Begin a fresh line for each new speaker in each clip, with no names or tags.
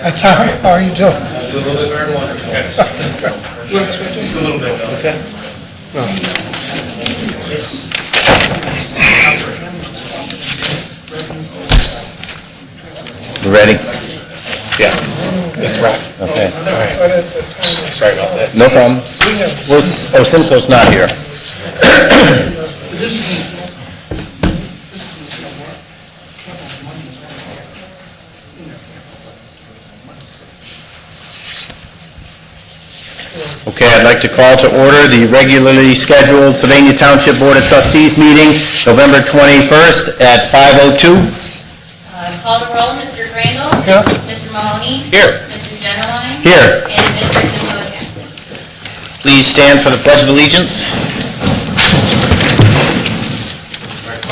Hi, Tom. How are you doing?
Do a little bit better than one. Just a little bit.
Okay. No.
You ready?
Yeah, that's right.
Okay.
All right. Sorry about that.
No problem. Simcoe's not here. Okay, I'd like to call to order the regularly scheduled Sylvania Township Board of Trustees meeting, November 21st at 5:02.
Call the roll, Mr. Grandel.
Here.
Mr. Mahoney.
Here.
Mr. Genowine.
Here.
And Mr. Simcoe is absent.
Please stand for the Pledge of Allegiance.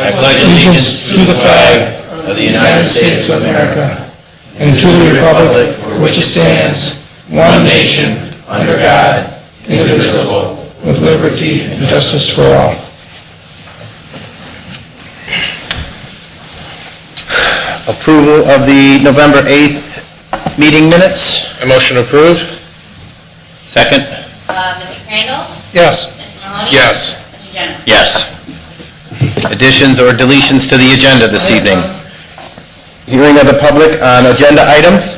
I pledge allegiance to the flag of the United States of America and to the republic for which it stands, one nation, under God, indivisible, with liberty and justice for all.
Approval of the November 8th meeting minutes.
A motion approved?
Second.
Mr. Crandall.
Yes.
Mr. Mahoney.
Yes.
Mr. Genowine.
Yes. Additions or deletions to the agenda this evening. Hearing of the public on agenda items.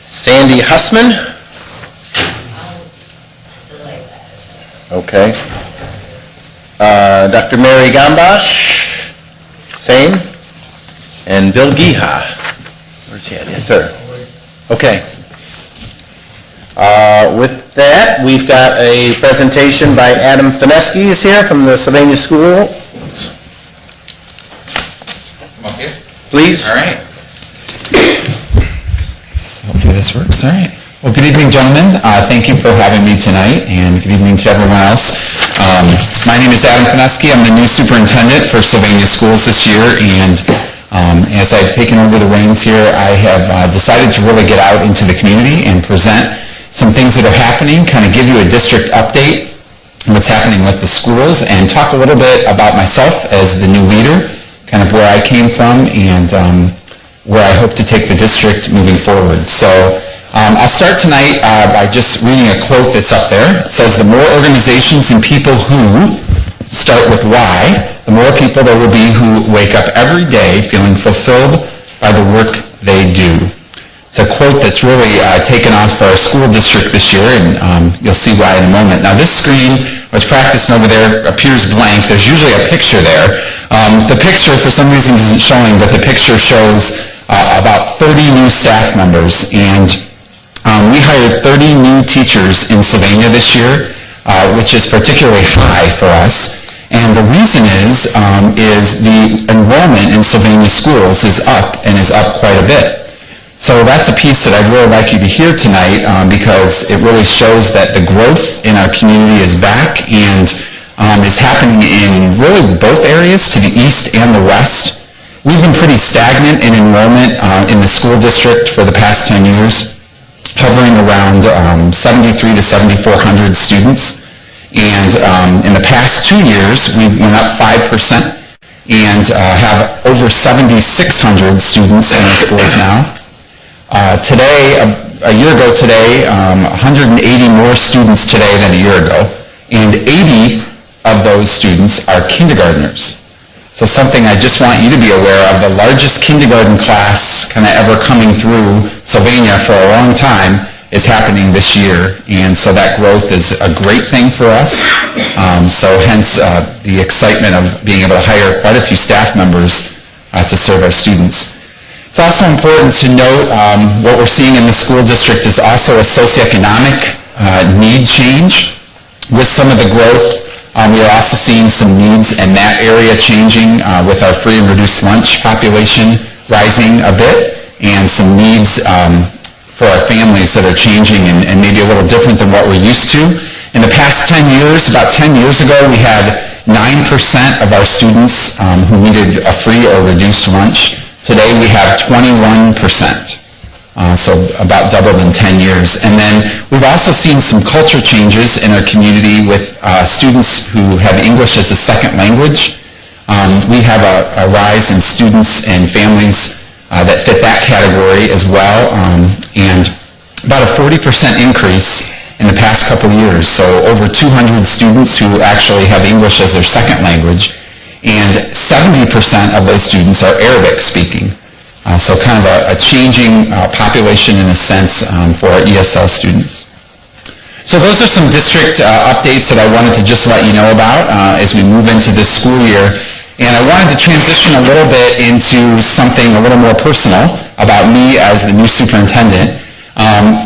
Sandy Hussman. Okay. Dr. Mary Gambash. Same. And Bill Geha. Where's he at? Yes, sir. Okay. With that, we've got a presentation by Adam Fineski is here from the Sylvania School.
Come up here.
Please.
All right. Hopefully this works. All right. Well, good evening, gentlemen. Thank you for having me tonight, and good evening to everyone else. My name is Adam Fineski. I'm the new superintendent for Sylvania Schools this year, and as I've taken over the reins here, I have decided to really get out into the community and present some things that are happening, kind of give you a district update on what's happening with the schools, and talk a little bit about myself as the new leader, kind of where I came from, and where I hope to take the district moving forward. So I'll start tonight by just reading a quote that's up there. It says, "The more organizations and people who start with why, the more people there will be who wake up every day feeling fulfilled by the work they do." It's a quote that's really taken off for our school district this year, and you'll see why in a moment. Now this screen I was practicing over there appears blank. There's usually a picture there. The picture for some reason isn't showing, but the picture shows about 30 new staff members, and we hired 30 new teachers in Sylvania this year, which is particularly high for us. And the reason is the enrollment in Sylvania schools is up, and is up quite a bit. So that's a piece that I'd really like you to hear tonight, because it really shows that the growth in our community is back and is happening in really both areas, to the east and the west. We've been pretty stagnant in enrollment in the school district for the past 10 years, hovering around 73 to 7,400 students. And in the past 2 years, we went up 5% and have over 7,600 students in our schools now. Today, a year ago today, 180 more students today than a year ago, and 80 of those students are kindergartners. So something I just want you to be aware of, the largest kindergarten class kind of ever coming through Sylvania for a long time is happening this year, and so that growth is a great thing for us. So hence the excitement of being able to hire quite a few staff members to serve our students. It's also important to note what we're seeing in the school district is also a socioeconomic need change. With some of the growth, we are also seeing some needs in that area changing with our free and reduced lunch population rising a bit, and some needs for our families that are changing and maybe a little different than what we're used to. In the past 10 years, about 10 years ago, we had 9% of our students who needed a free or reduced lunch. Today we have 21%. so about doubled in 10 years. And then we've also seen some culture changes in our community with students who have English as a second language. We have a rise in students and families that fit that category as well, and about a 40% increase in the past couple years. So over 200 students who actually have English as their second language, and 70% of those students are Arabic speaking. So kind of a changing population in a sense for our ESL students. So those are some district updates that I wanted to just let you know about as we move into this school year. And I wanted to transition a little bit into something a little more personal about me as the new superintendent.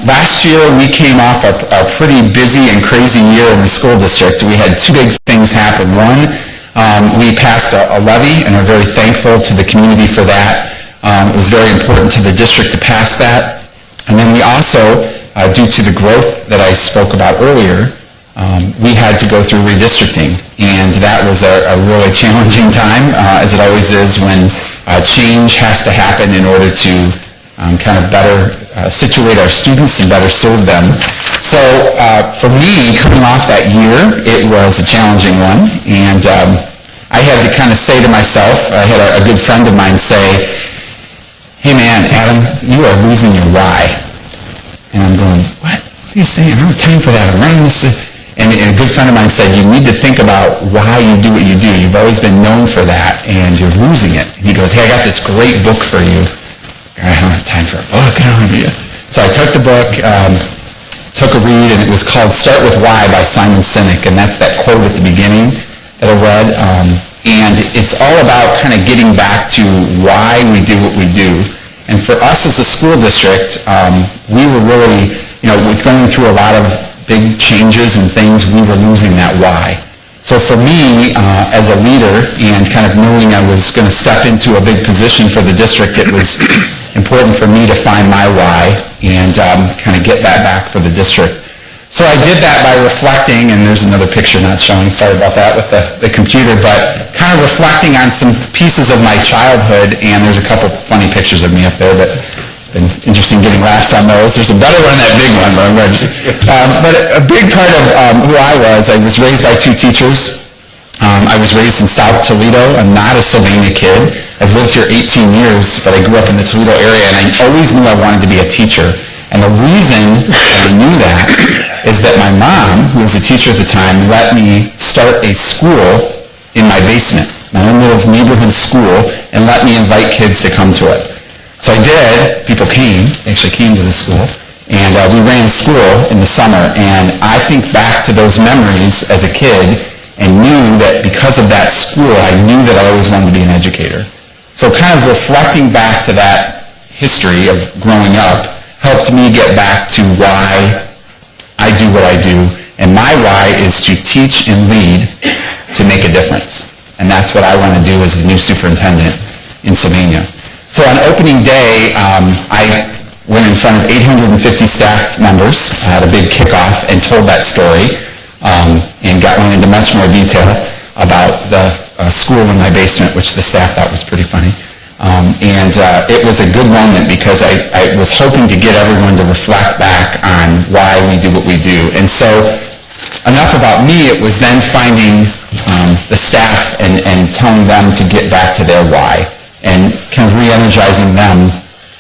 Last year, we came off a pretty busy and crazy year in the school district. We had two big things happen. One, we passed a levy, and are very thankful to the community for that. It was very important to the district to pass that. And then we also, due to the growth that I spoke about earlier, we had to go through redistricting. And that was a really challenging time, as it always is when change has to happen in order to kind of better situate our students and better serve them. So for me, coming off that year, it was a challenging one. And I had to kind of say to myself, I had a good friend of mine say, "Hey man, Adam, you are losing your why." And I'm going, what are you saying? I don't have time for that. I'm running this. And a good friend of mine said, you need to think about why you do what you do. You've always been known for that, and you're losing it. And he goes, hey, I got this great book for you. I don't have time for a book. So I took the book, took a read, and it was called Start With Why by Simon Sinek, and that's that quote at the beginning that I read. And it's all about kind of getting back to why we do what we do. And for us as a school district, we were really, with going through a lot of big changes and things, we were losing that why. So for me, as a leader, and kind of knowing I was going to step into a big position for the district, it was important for me to find my why and kind of get that back for the district. So I did that by reflecting, and there's another picture not showing, sorry about that with the computer, but kind of reflecting on some pieces of my childhood, and there's a couple funny pictures of me up there, but it's been interesting getting laughs on those. There's a better one than that big one, but I'm going to just... but a big part of who I was raised by two teachers. I was raised in South Toledo. I'm not a Sylvania kid. I've lived here 18 years, but I grew up in the Toledo area, and I always knew I wanted to be a teacher. And the reason I knew that is that my mom, who was a teacher at the time, let me start a school in my basement, my own little neighborhood school, and let me invite kids to come to it. So I did. People came, actually came to the school, and we ran school in the summer. And I think back to those memories as a kid and knew that because of that school, I knew that I always wanted to be an educator. So kind of reflecting back to that history of growing up helped me get back to why I do what I do. And my why is to teach and lead to make a difference. And that's what I want to do as the new superintendent in Sylvania. So on opening day, I went in front of 850 staff members, had a big kickoff, and told that story, and went into much more detail about the school in my basement, which the staff thought was pretty funny. And it was a good moment because I was hoping to get everyone to reflect back on why we do what we do. And so enough about me, it was then finding the staff and telling them to get back to their why and kind of re-energizing them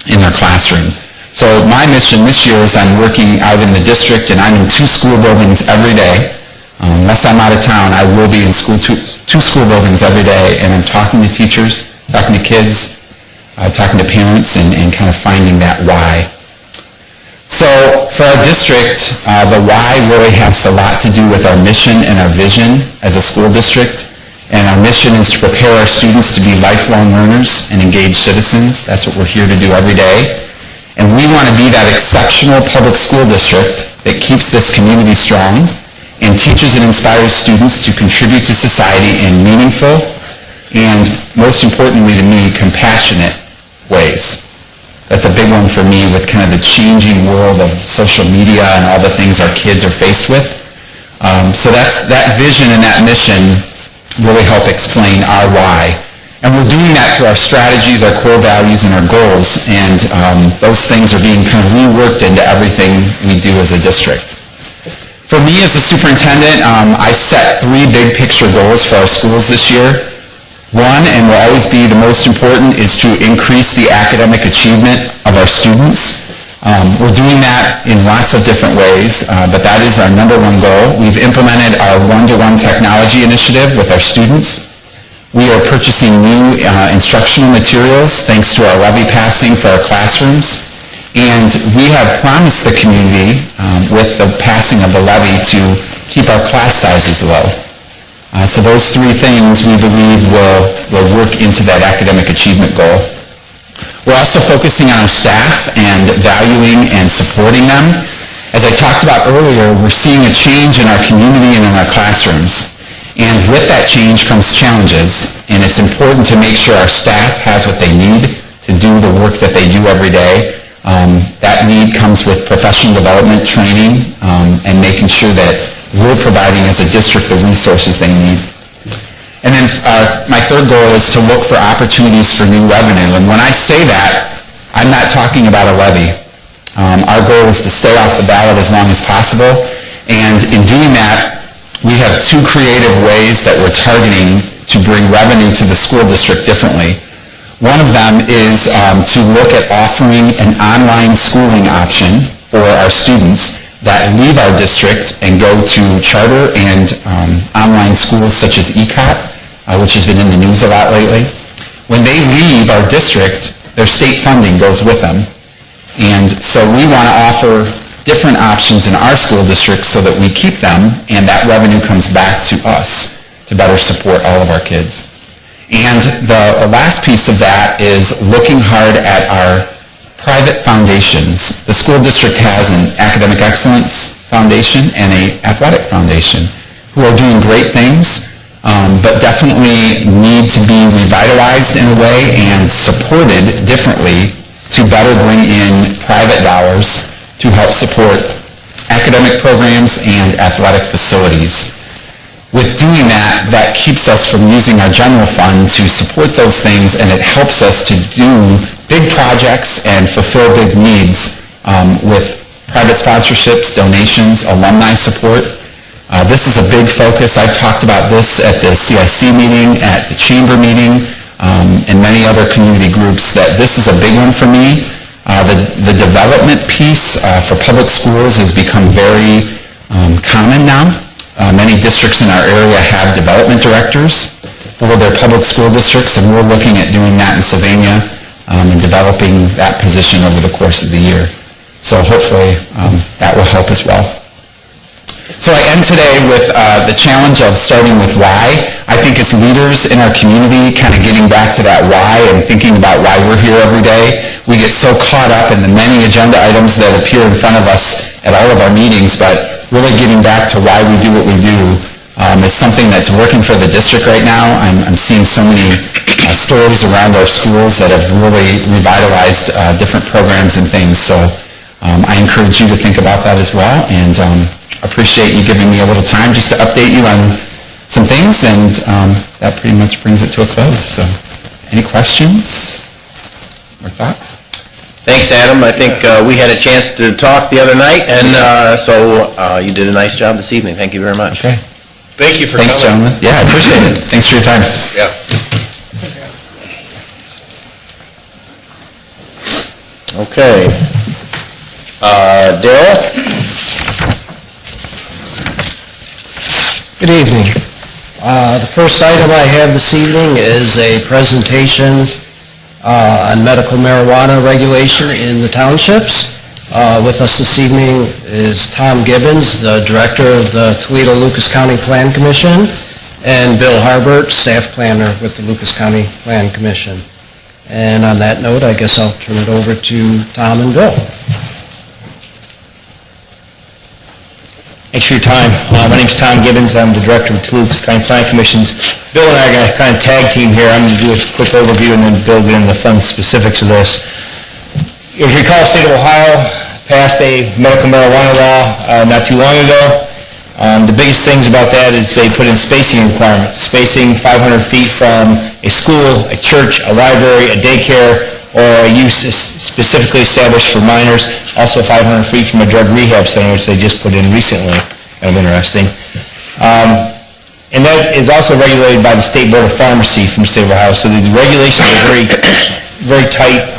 in their classrooms. So my mission this year is I'm working out in the district, and I'm in 2 school buildings every day. Unless I'm out of town, I will be in two school buildings every day, and I'm talking to teachers, talking to kids, talking to parents, and kind of finding that why. So for our district, the why really has a lot to do with our mission and our vision as a school district. And our mission is to prepare our students to be lifelong learners and engaged citizens. That's what we're here to do every day. And we want to be that exceptional public school district that keeps this community strong and teaches and inspires students to contribute to society in meaningful and, most importantly to me, compassionate ways. That's a big one for me with kind of the changing world of social media and all the things our kids are faced with. So that vision and that mission really help explain our why. And we're doing that through our strategies, our core values, and our goals, and those things are being kind of reworked into everything we do as a district. For me as a superintendent, I set 3 big picture goals for our schools this year. One, and will always be the most important, is to increase the academic achievement of our students. We're doing that in lots of different ways, but that is our number 1 goal. We've implemented our one-to-one technology initiative with our students. We are purchasing new instructional materials thanks to our levy passing for our classrooms. And we have promised the community with the passing of the levy to keep our class sizes low. So those 3 things we believe will work into that academic achievement goal. We're also focusing on our staff and valuing and supporting them. As I talked about earlier, we're seeing a change in our community and in our classrooms. And with that change comes challenges, and it's important to make sure our staff has what they need to do the work that they do every day. That need comes with professional development training and making sure that we're providing as a district the resources they need. And then my 3rd goal is to look for opportunities for new revenue. And when I say that, I'm not talking about a levy. Our goal is to stay off the ballot as long as possible. And in doing that, we have 2 creative ways that we're targeting to bring revenue to the school district differently. One of them is to look at offering an online schooling option for our students that leave our district and go to charter and online schools such as ECOT, which has been in the news a lot lately. When they leave our district, their state funding goes with them. And so we want to offer different options in our school district so that we keep them and that revenue comes back to us to better support all of our kids. And the last piece of that is looking hard at our private foundations. The school district has an academic excellence foundation and an athletic foundation who are doing great things, but definitely need to be revitalized in a way and supported differently to better bring in private dollars to help support academic programs and athletic facilities. With doing that, that keeps us from using our general fund to support those things, and it helps us to do big projects and fulfill big needs with private sponsorships, donations, alumni support. This is a big focus. I've talked about this at the CIC meeting, at the chamber meeting, and many other community groups, that this is a big one for me. The development piece for public schools has become very common now. Many districts in our area have development directors for their public school districts, and we're looking at doing that in Sylvania and developing that position over the course of the year. So hopefully that will help as well. So I end today with the challenge of starting with why. I think as leaders in our community, kind of getting back to that why and thinking about why we're here every day, we get so caught up in the many agenda items that appear in front of us at all of our meetings, but really getting back to why we do what we do is something that's working for the district right now. I'm seeing so many stories around our schools that have really revitalized different programs and things. So I encourage you to think about that as well, and appreciate you giving me a little time just to update you on some things, and that pretty much brings it to a close. So any questions or thoughts?
Thanks, Adam. I think we had a chance to talk the other night, and so you did a nice job this evening. Thank you very much.
Okay.
Thank you for
Thanks,
coming.
gentlemen. Yeah, I appreciate it. Thanks for your time.
Yeah.
Okay. Daryl?
Good evening. The first item I have this evening is a presentation on medical marijuana regulation in the townships. With us this evening is Tom Gibbons, the Director of the Toledo-Lucas County Plan Commission, and Bill Harbert, Staff Planner with the Lucas County Plan Commission. And on that note, I guess I'll turn it over to Tom and Bill.
Thanks for your time. My name's Tom Gibbons. I'm the Director of the Lucas County Planning Commissions. Bill and I are going to kind of tag team here. I'm going to do a quick overview and then Bill get into the fun specifics of this. As you recall, the state of Ohio passed a medical marijuana law not too long ago. The biggest things about that is they put in spacing requirements, spacing 500 feet from a school, a church, a library, a daycare, or a use specifically established for minors, also 500 feet from a drug rehab center, which they just put in recently, kind of interesting. And that is also regulated by the State Board of Pharmacy from the state of Ohio, so the regulations are very, very tight.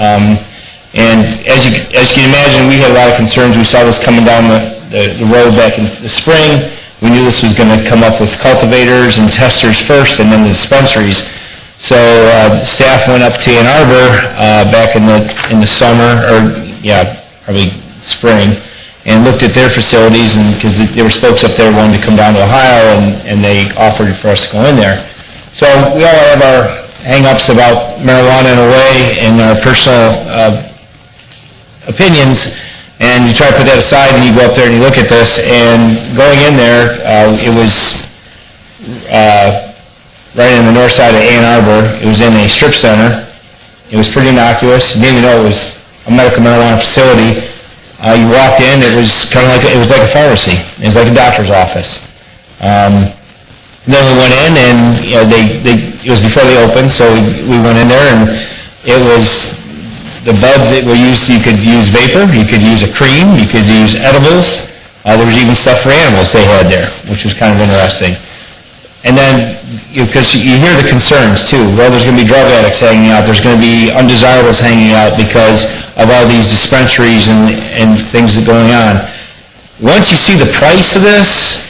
And as you can imagine, we had a lot of concerns. We saw this coming down the road back in the spring. We knew this was going to come up with cultivators and testers first, and then the dispensaries. So staff went up to Ann Arbor back in the summer, or probably spring, and looked at their facilities, and because there were folks up there wanting to come down to Ohio, and they offered for us to go in there. So we all have our hang-ups about marijuana in a way, and our personal opinions, and you try to put that aside, and you go up there and you look at this, and going in there, it was right in the north side of Ann Arbor. It was in a strip center. It was pretty innocuous. You didn't even know it was a medical marijuana facility. You walked in, it was kind of like a pharmacy. It was like a doctor's office. Then we went in, and it was before they opened, so we went in there, and it was the buds that were used. You could use vapor, you could use a cream, you could use edibles. There was even stuff for animals they had there, which was kind of interesting. And then, because you hear the concerns too, well, there's going to be drug addicts hanging out, there's going to be undesirables hanging out because of all these dispensaries and things that are going on. Once you see the price of this,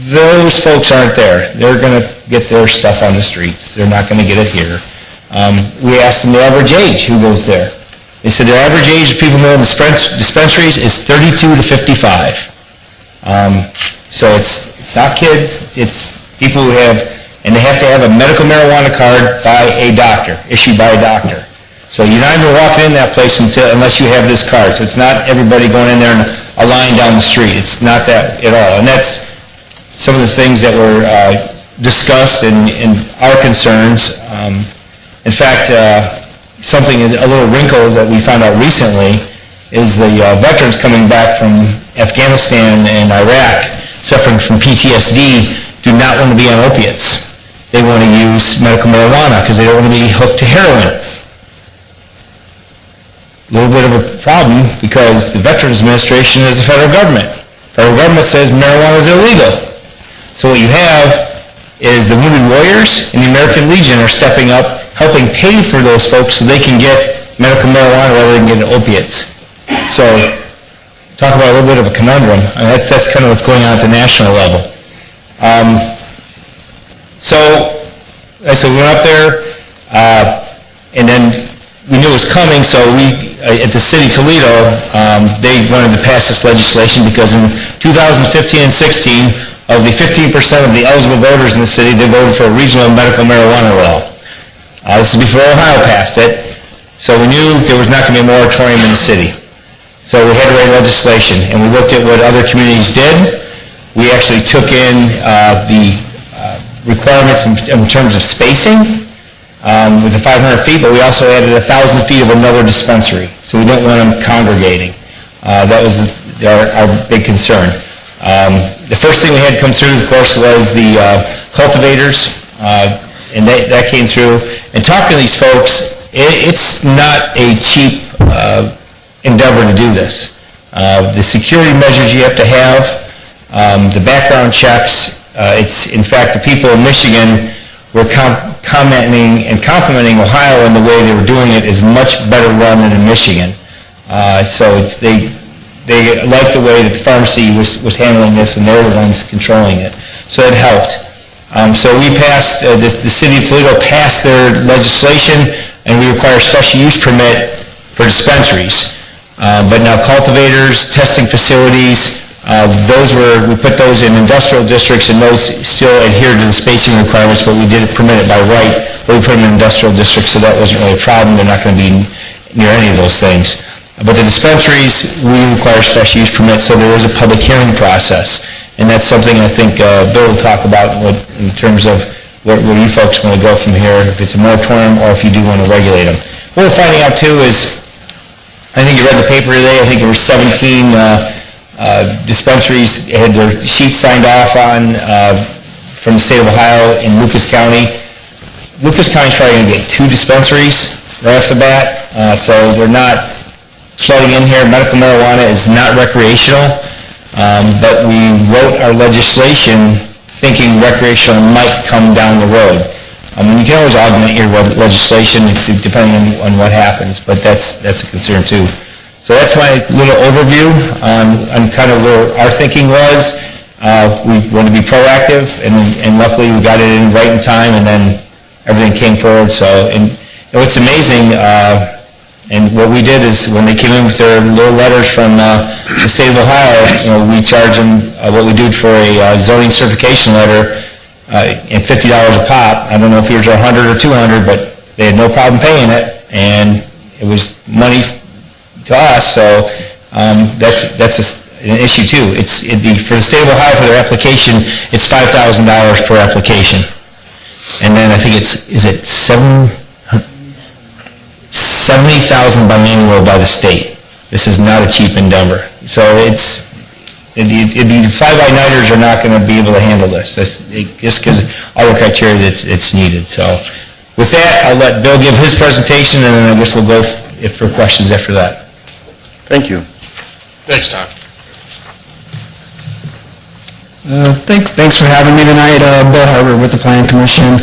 those folks aren't there. They're going to get their stuff on the streets. They're not going to get it here. We asked them the average age who goes there. They said their average age of people who go in dispensaries is 32 to 55. So it's not kids, it's people who have, and they have to have a medical marijuana card by a doctor, issued by a doctor. So you're not even walking in that place unless you have this card. So it's not everybody going in there and a line down the street. It's not that at all. And that's some of the things that were discussed and our concerns. In fact, something, a little wrinkle that we found out recently is the veterans coming back from Afghanistan and Iraq suffering from PTSD do not want to be on opiates. They want to use medical marijuana because they don't want to be hooked to heroin. A little bit of a problem because the Veterans Administration is the federal government. The federal government says marijuana is illegal. So what you have is the Wounded Warriors and the American Legion are stepping up, helping pay for those folks so they can get medical marijuana rather than get opiates. So talk about a little bit of a conundrum. I mean, that's kind of what's going on at the national level. So, like I said, we went up there, and then we knew it was coming, so we, at the city of Toledo, they wanted to pass this legislation because in 2015 and 16, of the 15% of the eligible voters in the city, they voted for a regional medical marijuana law. This is before Ohio passed it, so we knew there was not going to be a moratorium in the city. So we had to write legislation, and we looked at what other communities did. We actually took in the requirements in terms of spacing with the 500 feet, but we also added 1,000 feet of another dispensary, so we didn't want them congregating. That was our big concern. The first thing we had come through, of course, was the cultivators, and that came through. And talking to these folks, it's not a cheap endeavor to do this. The security measures you have to have, the background checks, in fact, the people in Michigan were commenting and complimenting Ohio on the way they were doing it is much better run than in Michigan. So they liked the way that the pharmacy was handling this, and they were the ones controlling it. So it helped. So we passed, the city of Toledo passed their legislation, and we require a special use permit for dispensaries. But now cultivators, testing facilities, we put those in industrial districts, and those still adhere to the spacing requirements, but we did permit it by right, but we put them in industrial districts, so that wasn't really a problem. They're not going to be near any of those things. But the dispensaries, we require special use permits, so there is a public hearing process. And that's something I think Bill will talk about in terms of where you folks want to go from here, if it's a moratorium or if you do want to regulate them. What we're finding out too is, I think you read the paper today, I think there were 17 dispensaries had their sheets signed off on from the state of Ohio in Lucas County. Lucas County's probably going to get 2 dispensaries right off the bat, so they're not flooding in here. Medical marijuana is not recreational, but we wrote our legislation thinking recreational might come down the road. You can always augment your legislation depending on what happens, but that's a concern too. So that's my little overview on kind of where our thinking was. We want to be proactive, and luckily we got it in right in time, and then everything came forward. So, and what's amazing, and what we did is when they came in with their little letters from the state of Ohio, we charge them what we do for a zoning certification letter and $50 a pop. I don't know if yours are 100 or 200, but they had no problem paying it, and it was money to us. So that's an issue too. For the state of Ohio for their application, it's $5,000 per application, and then I think is it $70,000 biannual by the state. This is not a cheap endeavor. So the fly-by-nighters are not going to be able to handle this. Just because all the criteria that's needed. So with that, I'll let Bill give his presentation, and then I guess we'll go for questions after that.
Thank you.
Thanks, Tom.
Thanks for having me tonight. Bill Harvard with the Planning Commission.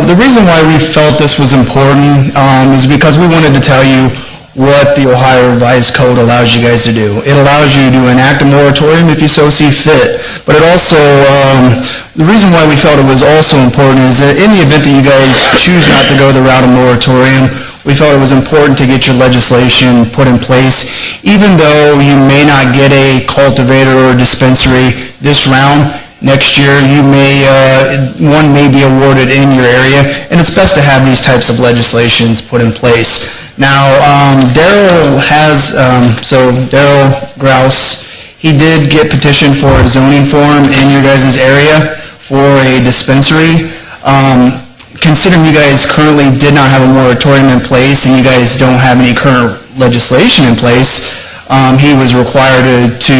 The reason why we felt this was important is because we wanted to tell you what the Ohio Revised Code allows you guys to do. It allows you to enact a moratorium if you so see fit, but it also, the reason why we felt it was also important is that in the event that you guys choose not to go the route of moratorium, we felt it was important to get your legislation put in place. Even though you may not get a cultivator or a dispensary this round, next year one may be awarded in your area, and it's best to have these types of legislations put in place. Now, Darryl Grouse, he did get petitioned for a zoning form in your guys' area for a dispensary. Considering you guys currently did not have a moratorium in place and you guys don't have any current legislation in place, he was required to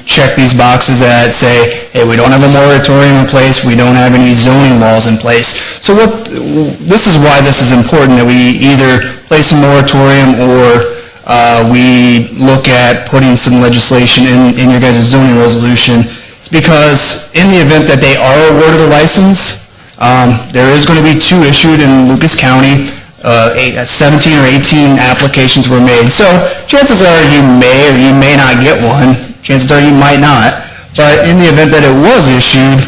check these boxes that say, hey, we don't have a moratorium in place, we don't have any zoning laws in place. So this is why this is important, that we either place a moratorium or we look at putting some legislation in your guys' zoning resolution. It's because in the event that they are awarded a license, there is going to be 2 issued in Lucas County. 17 or 18 applications were made. So chances are you may or you may not get one. Chances are you might not. But in the event that it was issued,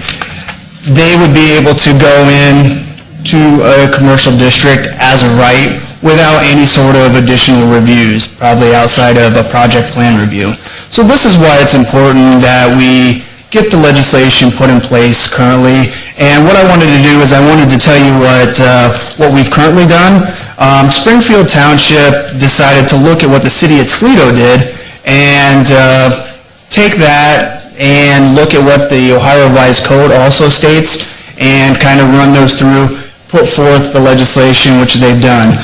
they would be able to go in to a commercial district as a right without any sort of additional reviews, probably outside of a project plan review. So this is why it's important that we get the legislation put in place currently. And what I wanted to do is I wanted to tell you what we've currently done. Springfield Township decided to look at what the city of Toledo did and take that and look at what the Ohio Revised Code also states and kind of run those through, put forth the legislation which they've done.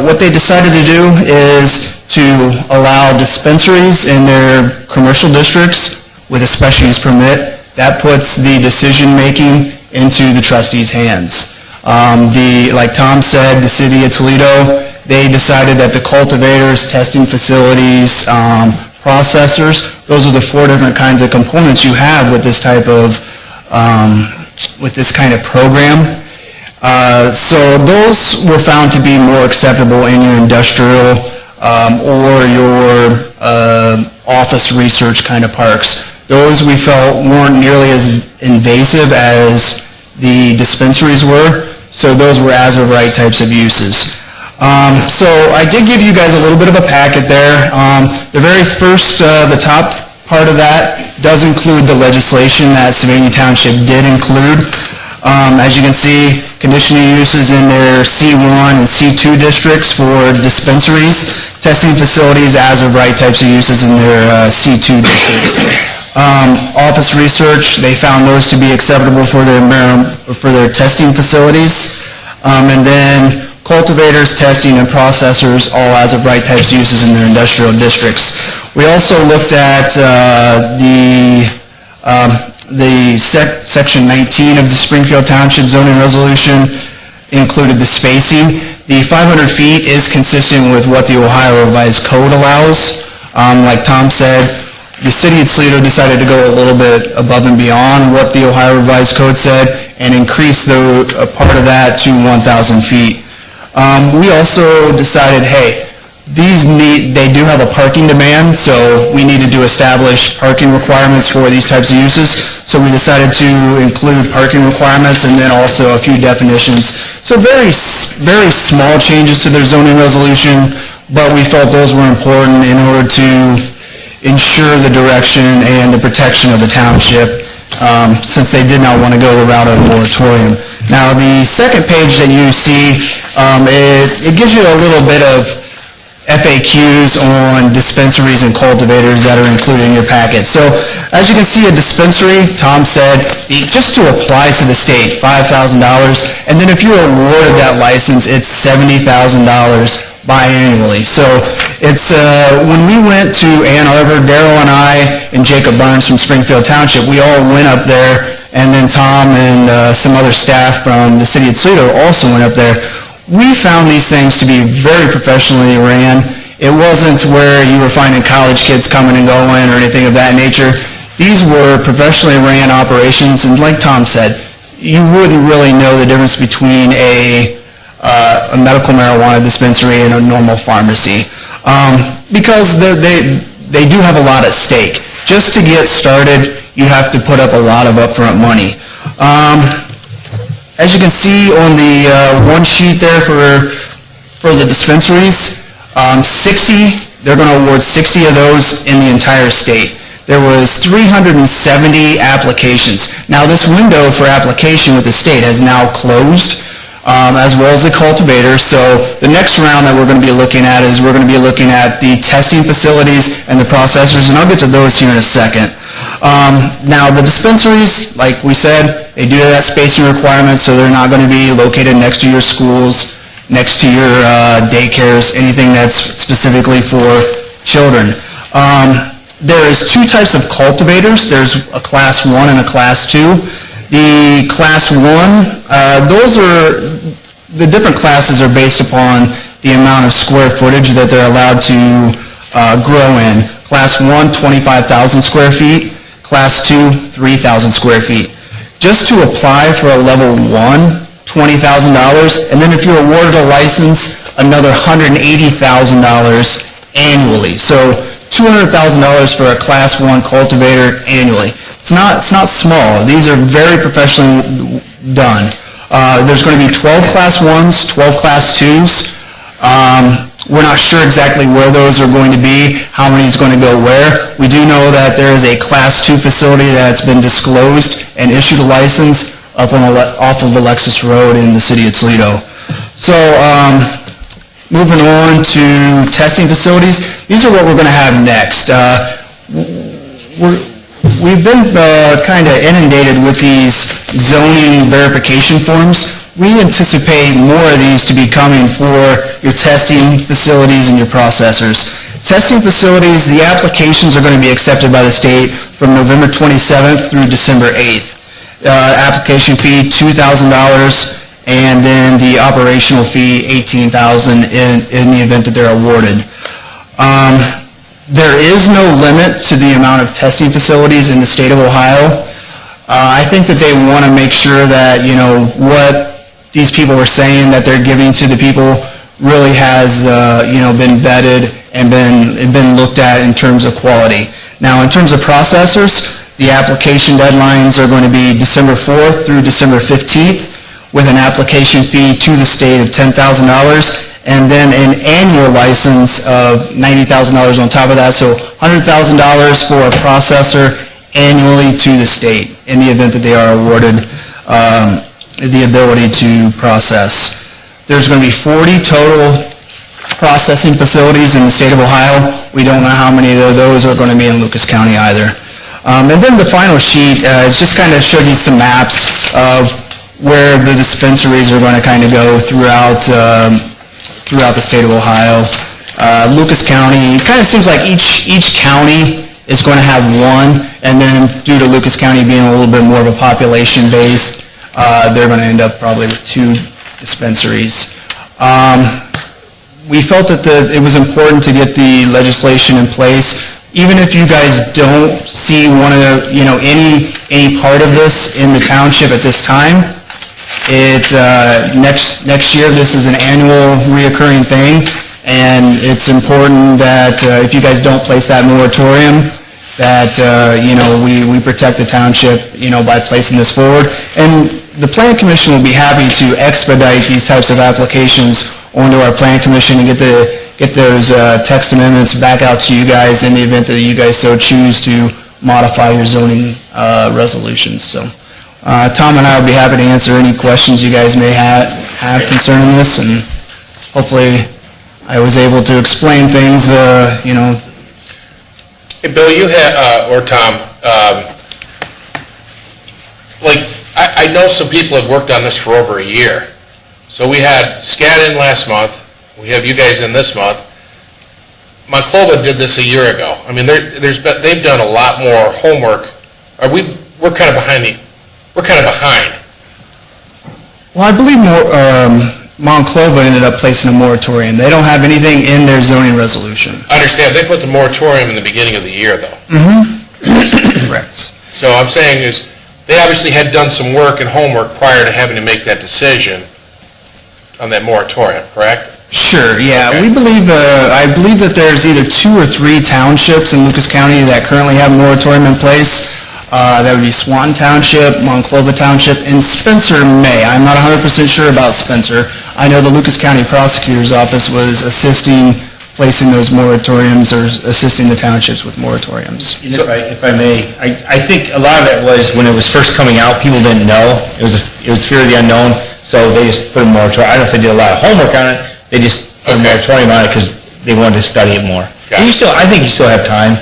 What they decided to do is to allow dispensaries in their commercial districts with a special use permit. That puts the decision-making into the trustees' hands. Like Tom said, the city of Toledo, they decided that the cultivators, testing facilities, processors, those are the 4 different kinds of components you have with this type of, with this kind of program. So those were found to be more acceptable in your industrial or your office research kind of parks. Those we felt weren't nearly as invasive as the dispensaries were, so those were as-of-right types of uses. So I did give you guys a little bit of a packet there. The very first, the top part of that does include the legislation that Sylvania Township did include. As you can see, conditional uses in their C1 and C2 districts for dispensaries, testing facilities, as-of-right types of uses in their C2 districts. Office research, they found those to be acceptable for their testing facilities. And then cultivators, testing, and processors, all as-of-right types of uses in their industrial districts. We also looked at Section 19 of the Springfield Township zoning resolution, included the spacing. The 500 feet is consistent with what the Ohio Revised Code allows. Like Tom said, the city of Toledo decided to go a little bit above and beyond what the Ohio Revised Code said and increase a part of that to 1,000 feet. We also decided, hey, they do have a parking demand, so we needed to establish parking requirements for these types of uses. So we decided to include parking requirements and then also a few definitions. So very small changes to their zoning resolution, but we felt those were important in order to ensure the direction and the protection of the township, since they did not want to go the route of moratorium. Now, the second page that you see, it gives you a little bit of FAQs on dispensaries and cultivators that are included in your packet. So, as you can see, a dispensary, Tom said, just to apply to the state, $5,000, and then if you're awarded that license, it's $70,000 biannually. So it's, when we went to Ann Arbor, Darrell and I and Jacob Barnes from Springfield Township, we all went up there, and then Tom and some other staff from the city of Toledo also went up there. We found these things to be very professionally ran. It wasn't where you were finding college kids coming and going or anything of that nature. These were professionally ran operations, and like Tom said, you wouldn't really know the difference between a medical marijuana dispensary and a normal pharmacy, because they do have a lot at stake. Just to get started, you have to put up a lot of upfront money. As you can see on the one sheet there for the dispensaries, 60, they're going to award 60 of those in the entire state. There was 370 applications. Now, this window for application with the state has now closed, as well as the cultivator. So the next round that we're going to be looking at is we're going to be looking at the testing facilities and the processors, and I'll get to those here in a second. Now, the dispensaries, like we said, they do have that spacing requirement, so they're not going to be located next to your schools, next to your daycares, anything that's specifically for children. There's two types of cultivators. There's a Class 1 and a Class 2. The Class 1, the different classes are based upon the amount of square footage that they're allowed to grow in. Class 1, 25,000 square feet. Class 2, 3,000 square feet. Just to apply for a level 1, $20,000, and then if you're awarded a license, another $180,000 annually. So $200,000 for a Class 1 cultivator annually. It's not small. These are very professionally done. There's going to be 12 Class 1s, 12 Class 2s. We're not sure exactly where those are going to be, how many is going to go where. We do know that there is a Class 2 facility that's been disclosed and issued a license off of Alexis Road in the city of Toledo. So, moving on to testing facilities, these are what we're going to have next. We've been kind of inundated with these zoning verification forms. We anticipate more of these to be coming for your testing facilities and your processors. Testing facilities, the applications are going to be accepted by the state from November 27th through December 8th. Application fee, $2,000, and then the operational fee, $18,000 in the event that they're awarded. There is no limit to the amount of testing facilities in the state of Ohio. I think that they want to make sure that, you know, what these people are saying that they're giving to the people really has, you know, been vetted and been looked at in terms of quality. Now, in terms of processors, the application deadlines are going to be December 4th through December 15th, with an application fee to the state of $10,000, and then an annual license of $90,000 on top of that, so $100,000 for a processor annually to the state in the event that they are awarded the ability to process. There's going to be 40 total processing facilities in the state of Ohio. We don't know how many of those are going to be in Lucas County either. And then the final sheet is just kind of shows you some maps of where the dispensaries are going to kind of go throughout the state of Ohio. Lucas County, it kind of seems like each county is going to have one, and then due to Lucas County being a little bit more of a population base, they're going to end up probably with 2 dispensaries. We felt that it was important to get the legislation in place. Even if you guys don't see any part of this in the township at this time, next year, this is an annual reoccurring thing, and it's important that if you guys don't place that moratorium, that, we protect the township, by placing this forward. And the Plan Commission will be happy to expedite these types of applications onto our Plan Commission and get those text amendments back out to you guys in the event that you guys so choose to modify your zoning resolutions. So Tom and I will be happy to answer any questions you guys may have concerning this, and hopefully I was able to explain things,
Hey, Bill, you had, or Tom, I know some people have worked on this for over a year. So we had SCAT in last month, we have you guys in this month. Monclova did this a year ago. I mean, they've done a lot more homework. We're kind of behind.
well, I believe Monclova ended up placing a moratorium. They don't have anything in their zoning resolution.
I understand, they put the moratorium in the beginning of the year, though.
Correct.
So I'm saying is, they obviously had done some work and homework prior to having to make that decision on that moratorium, correct?
Sure, yeah.
Okay.
I believe that there's either 2 or 3 townships in Lucas County that currently have a moratorium in place. That would be Swanton Township, Monclova Township, and Spencer May. I'm not 100% sure about Spencer. I know the Lucas County Prosecutor's Office was assisting placing those moratoriums or assisting the townships with moratoriums.
If I may, I think a lot of it was when it was first coming out, people didn't know. It was fear of the unknown, so they just put a moratorium. I don't know if they did a lot of homework on it, they just put a moratorium on it because they wanted to study it more.
Got it.
I think you still have time.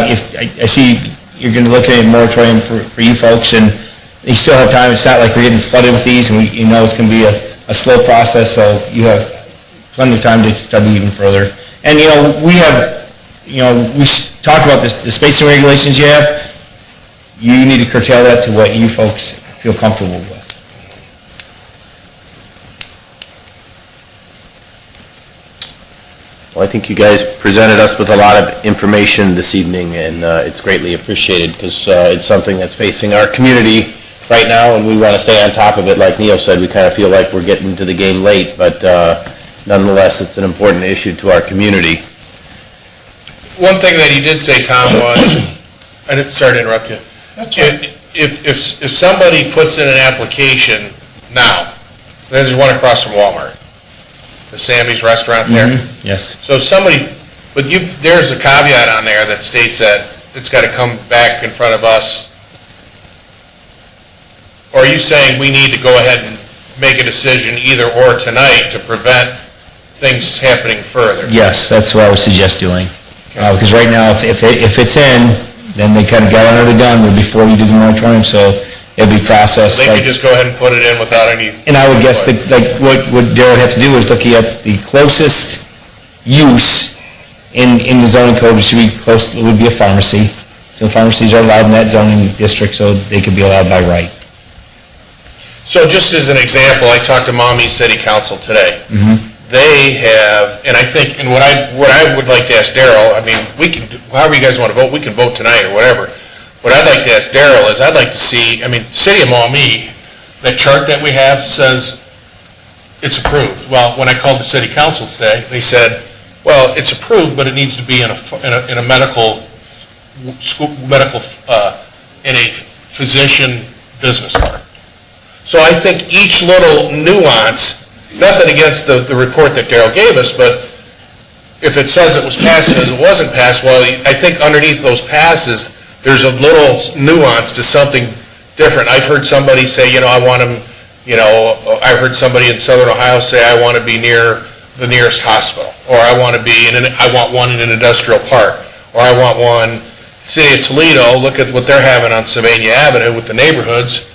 If I see you're going to look at a moratorium for you folks, and you still have time. It's not like we're getting flooded with these, and it's going to be a slow process, so you have plenty of time to study even further. And, we talked about the spacing regulations you have. You need to curtail that to what you folks feel comfortable with.
Well, I think you guys presented us with a lot of information this evening, and it's greatly appreciated because it's something that's facing our community right now, and we want to stay on top of it. Like Neil said, we kind of feel like we're getting to the game late, but nonetheless, it's an important issue to our community.
One thing that you did say, Tom, was, sorry to interrupt you. If somebody puts in an application now, there's one across from Walmart, the Sammy's restaurant there.
Yes.
So there's a caveat on there that states that it's got to come back in front of us. Or are you saying we need to go ahead and make a decision either or tonight to prevent things happening further?
Yes, that's what I would suggest doing. Because right now, if it's in, then they kind of got under the gun before you do the moratorium, so it'll be processed.
They could just go ahead and put it in without any...
And I would guess that, what Darrell would have to do is look at the closest use in the zoning code, which would be a pharmacy. So pharmacies are allowed in that zoning district, so they could be allowed by right.
So just as an example, I talked to Maumee City Council today. They have, and I think, and what I would like to ask Darrell, I mean, we can, however you guys want to vote, we can vote tonight or whatever. What I'd like to ask Darrell is, I'd like to see, I mean, City of Maumee, that chart that we have says it's approved. Well, when I called the City Council today, they said, well, it's approved, but it needs to be in a medical in a physician business park. So I think each little nuance, nothing against the report that Darrell gave us, but if it says it was passed and it wasn't passed, well, I think underneath those passes, there's a little nuance to something different. I've heard somebody say, I want them, I heard somebody in Southern Ohio say, I want to be near the nearest hospital, or I want one in an industrial park, or I want one, City of Toledo, look at what they're having on Sylvania Avenue with the neighborhoods.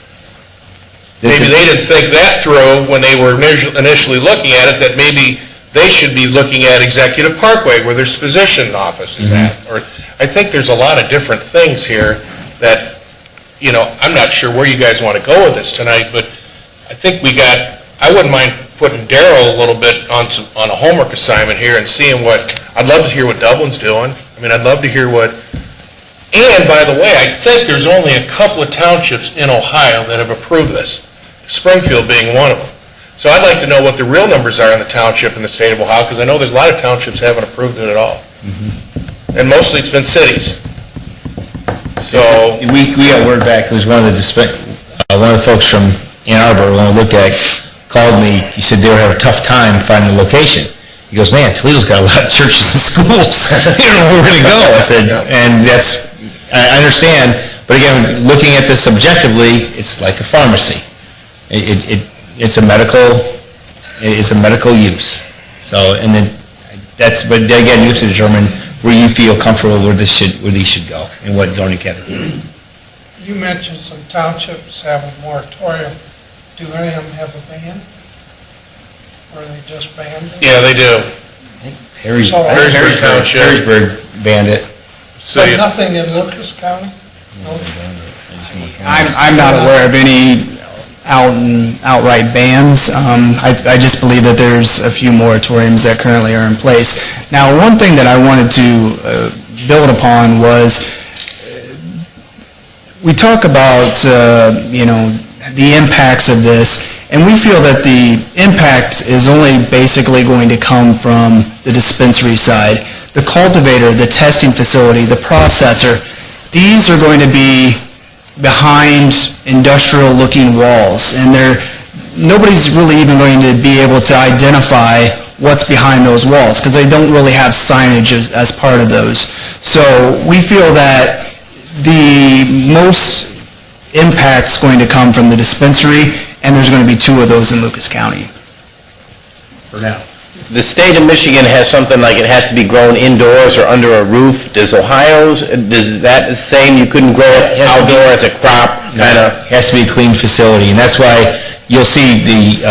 Maybe they didn't think that through when they were initially looking at it, that maybe
they should be looking at Executive Parkway where there's physician offices at. Or, I think there's a lot of different things here that, you know, I'm not sure where you guys want to go with this tonight, but I think I wouldn't mind putting Daryl a little bit on a homework assignment here and seeing I'd love to hear what Dublin's doing. I mean, I'd love to hear and by the way, I think there's only a couple of townships in Ohio that have approved this, Springfield being one of them. So I'd like to know what the real numbers are in the township in the state of Ohio, because I know there's a lot of townships haven't approved it at all. And mostly it's been cities. So,
We got word back, it was one of the folks from Ann Arbor, when I looked at, called me, he said they were having a tough time finding a location. He goes, man, Toledo's got a lot of churches and schools, you know, where we're gonna go. I said, and I understand, but again, looking at this objectively, it's like a pharmacy. It's a medical use. So, and then but again, you have to determine where you feel comfortable where these should go, and what zoning category.
You mentioned some townships have a moratorium. Do any of them have a ban? Or are they just banned it?
yeah, they do.
Harrisburg
Township.
Harrisburg banned it.
So
But nothing in Lucas County? No?
I'm not aware of any outright bans. I just believe that there's a few moratoriums that currently are in place. Now, one thing that I wanted to build upon was, we talk about, the impacts of this, and we feel that the impact is only basically going to come from the dispensary side. The cultivator, the testing facility, the processor, these are going to be behind industrial-looking walls, and nobody's really even going to be able to identify what's behind those walls, because they don't really have signage as part of those. So we feel that the most impact's going to come from the dispensary, and there's going to be 2 of those in Lucas County.
For now.
The state of Michigan has something like it has to be grown indoors or under a roof. Does Ohio's, does that the same? You couldn't grow it outdoor as a crop, kind of?
It has to be a clean facility, and that's why you'll see the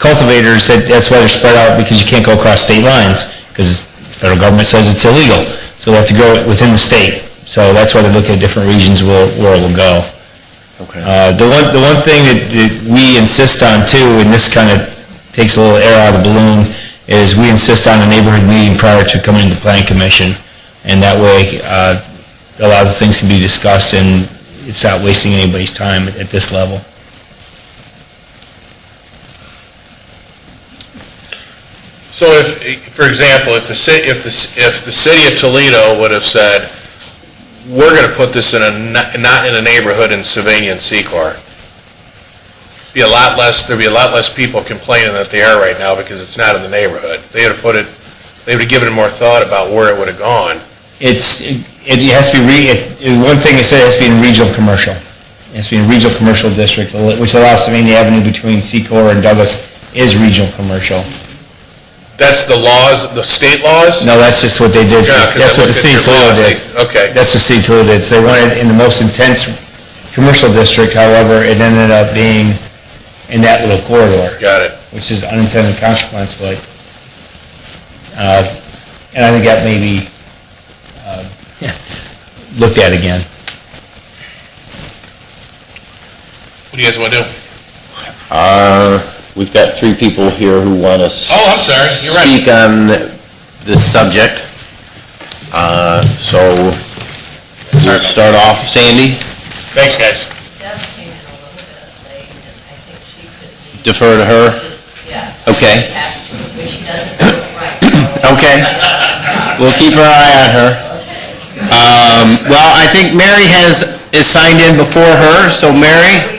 cultivators, that's why they're spread out, because you can't go across state lines, because the federal government says it's illegal. So they have to grow it within the state. So that's why they look at different regions where it will go.
Okay.
The one thing that we insist on too, and this kind of takes a little air out of the balloon, is we insist on a neighborhood meeting prior to coming to the planning commission, and that way a lot of things can be discussed and it's not wasting anybody's time at this level.
So if, for example, if the city of Toledo would have said, we're going to put this not in a neighborhood in Sylvania and Secor, there'd be a lot less people complaining than they are right now because it's not in the neighborhood. They would have given it more thought about where it would have gone.
It has to be, one thing it said, it has to be in regional commercial. It has to be in a regional commercial district, which allows Sylvania Avenue between Secor and Douglas is regional commercial.
That's the laws, the state laws?
No, that's just what they did.
Yeah, 'cause
That's
I
what the
looked at
city
your
of Toledo
laws.
did.
Okay.
That's what the city of Toledo did. So they wanted in the most intense commercial district, however, it ended up being in that little corridor.
Got it.
Which is unintended consequence, but, and I think that may be looked at again.
What do you guys want to do?
We've got 3 people here who want to
Oh, I'm sorry, you're right.
speak on this subject. So we'll start off, Sandy,
Thanks, guys.
Deb came in a little bit late, and I think she could be,
defer to her.
yeah,
Okay,
but she doesn't do it right.
okay. We'll keep our eye on her. Well, I think Mary is signed in before her, so Mary,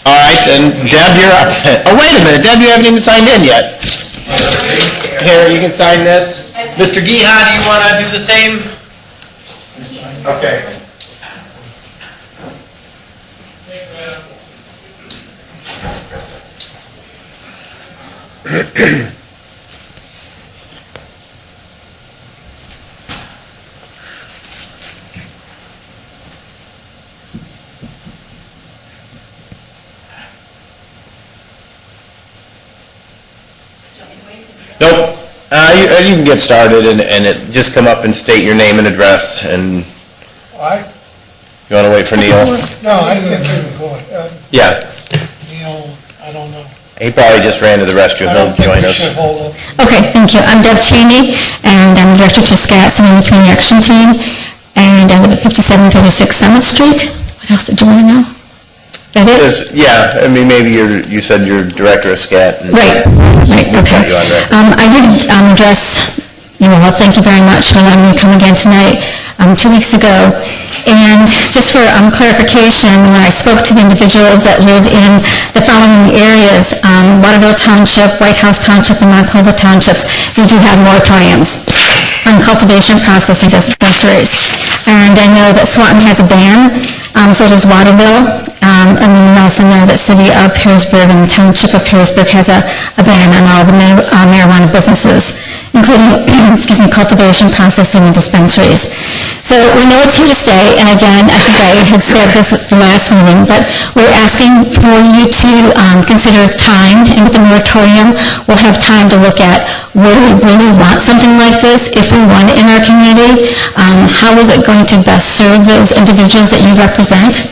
all right, then Deb, you're up. Oh, wait a minute, Deb, you haven't even signed in yet. Here, you can sign this. Mr. Geha, do you want to do the same? Okay. No, you can get started just come up and state your name and address, and you want to wait for Neil?
No, I think you can go ahead.
Yeah,
Neil, I don't know.
he probably just ran to the restroom,
I
he'll
don't think
join
we
us.
should hold it.
Okay, thank you. I'm Deb Cheney, and I'm the Director of Wisconsin and the Community Action Team, and I live at 5736 Summit Street. What else did you want to know? Is that it?
Yeah, I mean, maybe you said you're Director of SCAT.
Right, okay.
You on record.
I did address you all, thank you very much for allowing me to come again tonight, 2 weeks ago. And just for clarification, when I spoke to the individuals that live in the following areas, Waterville Township, White House Township, and Mount Clover Townships, we do have moratoriums on cultivation, processing, dispensaries. And I know that Swanton has a ban, so does Waterville. And then we also know that City of Harrisburg and the Township of Harrisburg has a ban on all the marijuana businesses, including, cultivation, processing, and dispensaries. So we know it's here to stay, and again, I think I had said this at the last meeting, but we're asking for you to consider time, and with the moratorium, we'll have time to look at where we really want something like this, if we want it in our community, how is it going to best serve those individuals that you represent?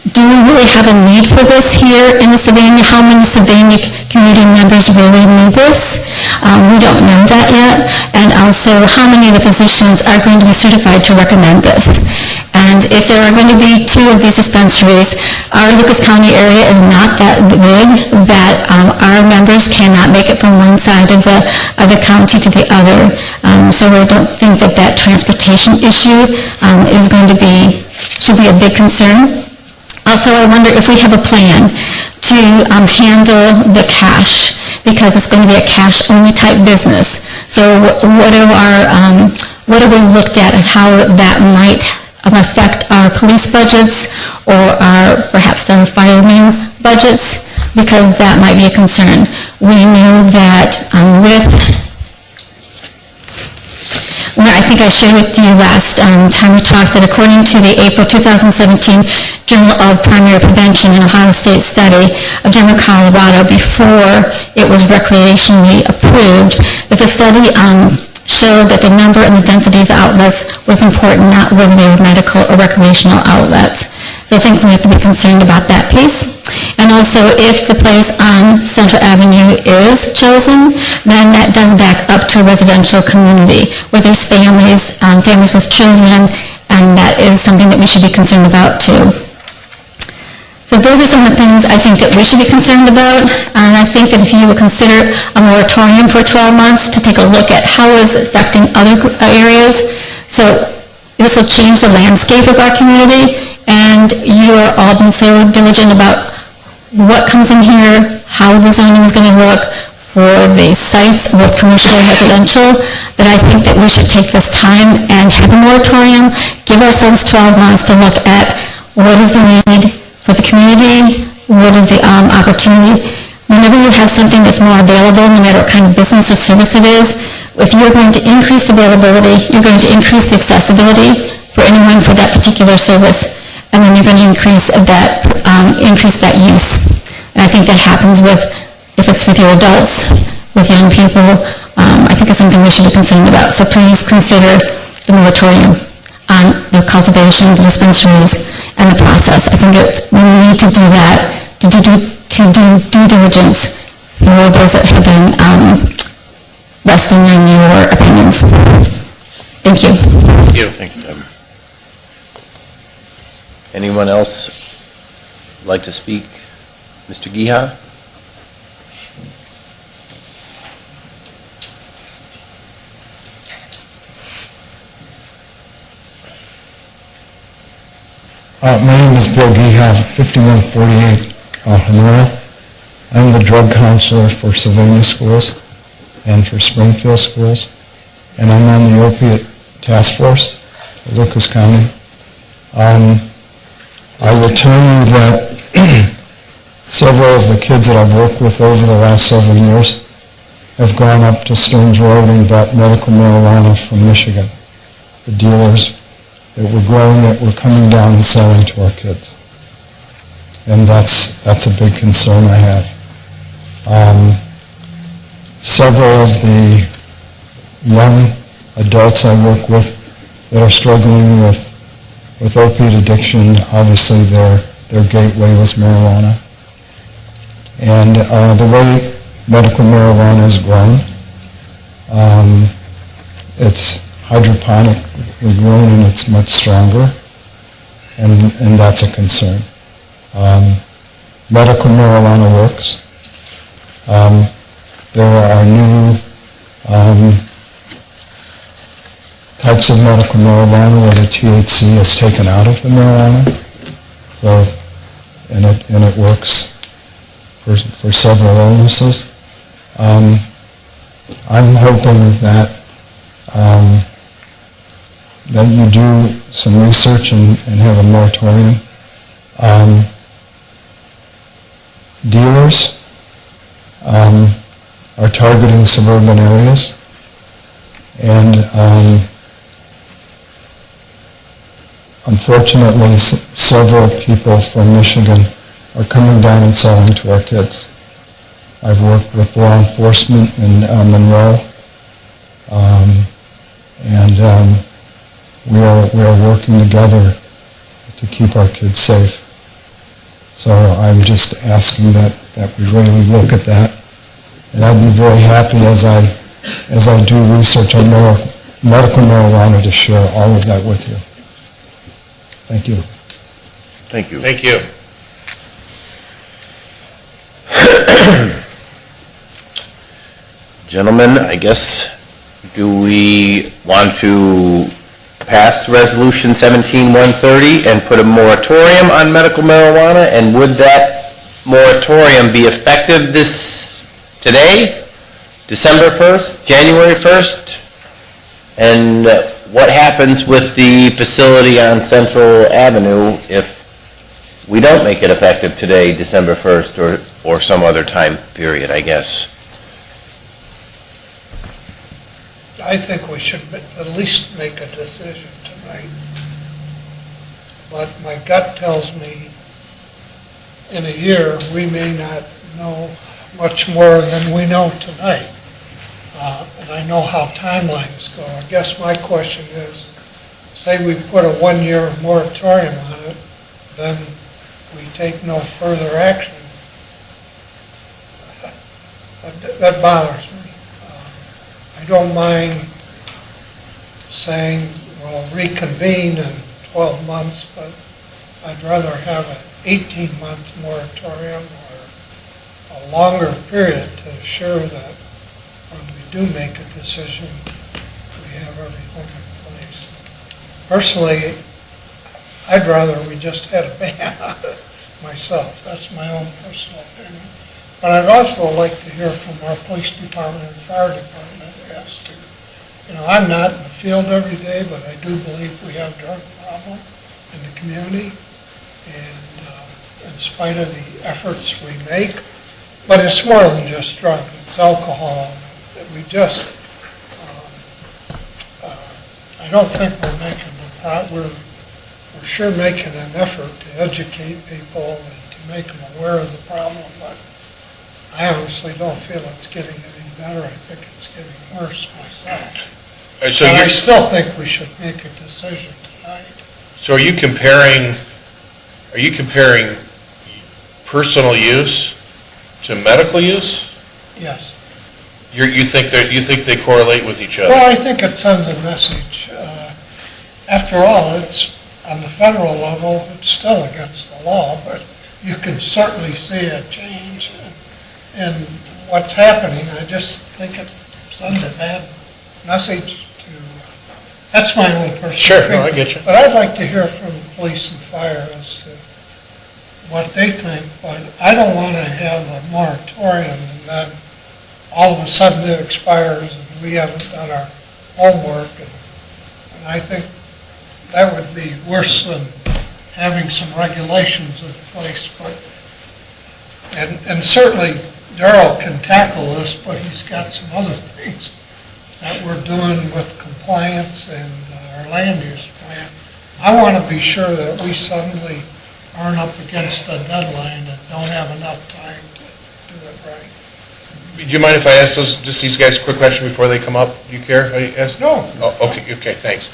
Do we really have a need for this here in the Sylvania? How many Sylvania community members really need this? We don't know that yet. And also, how many of the physicians are going to be certified to recommend this? And if there are going to be 2 of these dispensaries, our Lucas County area is not that big that our members cannot make it from one side of the county to the other. So we don't think that that transportation issue should be a big concern. Also, I wonder if we have a plan to handle the cash, because it's going to be a cash-only type business. So what have we looked at and how that might affect our police budgets or perhaps our firemen budgets, because that might be a concern. We know that I think I shared with you last time we talked that according to the April 2017 Journal of Primary Prevention and Ohio State Study of Denver, Colorado, before it was recreationally approved, that the study showed that the number and the density of outlets was important, not whether they were medical or recreational outlets. So I think we have to be concerned about that piece. And also, if the place on Central Avenue is chosen, then that does back up to a residential community where there's families with children, and that is something that we should be concerned about too. So those are some of the things I think that we should be concerned about, and I think that if you would consider a moratorium for 12 months to take a look at how it's affecting other areas, so this will change the landscape of our community, and you are all been so diligent about what comes in here, how the zoning is going to look for the sites, both commercial and residential, that I think that we should take this time and have a moratorium, give ourselves 12 months to look at what is the need for the community, what is the opportunity. Whenever you have something that's more available, no matter what kind of business or service it is, if you're going to increase availability, you're going to increase the accessibility for anyone for that particular service, and then you're going to increase that use. And I think that happens if it's with your adults, with young people, I think it's something we should be concerned about. So please consider the moratorium on the cultivation, the dispensaries, and the process. I think we need to do that, to do due diligence for those that have been resting in your opinions. Thank you.
Thank you. Thanks, Deb. Anyone else like to speak? Mr. Giha?
My name is Bill Giha, 5148 Honora. I'm the drug counselor for Sylvania Schools and for Springfield Schools, and I'm on the opiate task force for Lucas County. I will tell you that several of the kids that I've worked with over the last several years have gone up to Stearns Road and bought medical marijuana from Michigan. The dealers that were growing it were coming down and selling to our kids. And that's a big concern I have. Several of the young adults I work with that are struggling with opiate addiction. Obviously, their gateway was marijuana. And the way medical marijuana has grown, it's hydroponically grown and it's much stronger, and that's a concern. Medical marijuana works. There are new types of medical marijuana where the THC is taken out of the marijuana, so and it works for several illnesses. I'm hoping that that you do some research and have a moratorium. Dealers are targeting suburban areas, and unfortunately, several people from Michigan are coming down and selling to our kids. I've worked with law enforcement in Monroe, and we are working together to keep our kids safe. So I'm just asking that we really look at that, and I'd be very happy as I do research on medical marijuana to share all of that with you. Thank you.
Thank you.
Thank you.
Gentlemen, I guess, do we want to pass Resolution 17-130 and put a moratorium on medical marijuana? And would that moratorium be effective today, December 1st, January 1st? And what happens with the facility on Central Avenue if we don't make it effective today, December 1st, or some other time period, I guess?
I think we should at least make a decision tonight. But my gut tells me in a year, we may not know much more than we know tonight. And I know how timelines go. I guess my question is, say we put a 1-year moratorium on it, then we take no further action. That bothers me. I don't mind saying we'll reconvene in 12 months, but I'd rather have an 18-month moratorium or a longer period to assure that when we do make a decision, we have everything in place. Personally, I'd rather we just had a ban on it myself. That's my own personal opinion. But I'd also like to hear from our police department and fire department as to, I'm not in the field every day, but I do believe we have a drug problem in the community, and in spite of the efforts we make, but it's more than just drugs, it's alcohol. We just, I don't think we're sure making an effort to educate people and to make them aware of the problem, but I honestly don't feel it's getting any better. I think it's getting worse myself.
So
but I still think we should make a decision tonight.
So are you comparing personal use to medical use?
Yes.
You think they correlate with each other?
Well, I think it sends a message. After all, it's on the federal level, it's still against the law, but you can certainly see a change in what's happening. I just think it sends a bad message to, that's my own personal
Sure,
feeling.
no, I get you.
But I'd like to hear from police and fire as to what they think, but I don't want to have a moratorium and then all of a sudden it expires and we haven't done our homework. And I think that would be worse than having some regulations in place. But and certainly Darrell can tackle this, but he's got some other things that we're doing with compliance and our land use plan. I want to be sure that we suddenly aren't up against a deadline and don't have enough time to do it right.
Do you mind if I ask these guys a quick question before they come up? Do you care? No. Oh, okay, thanks.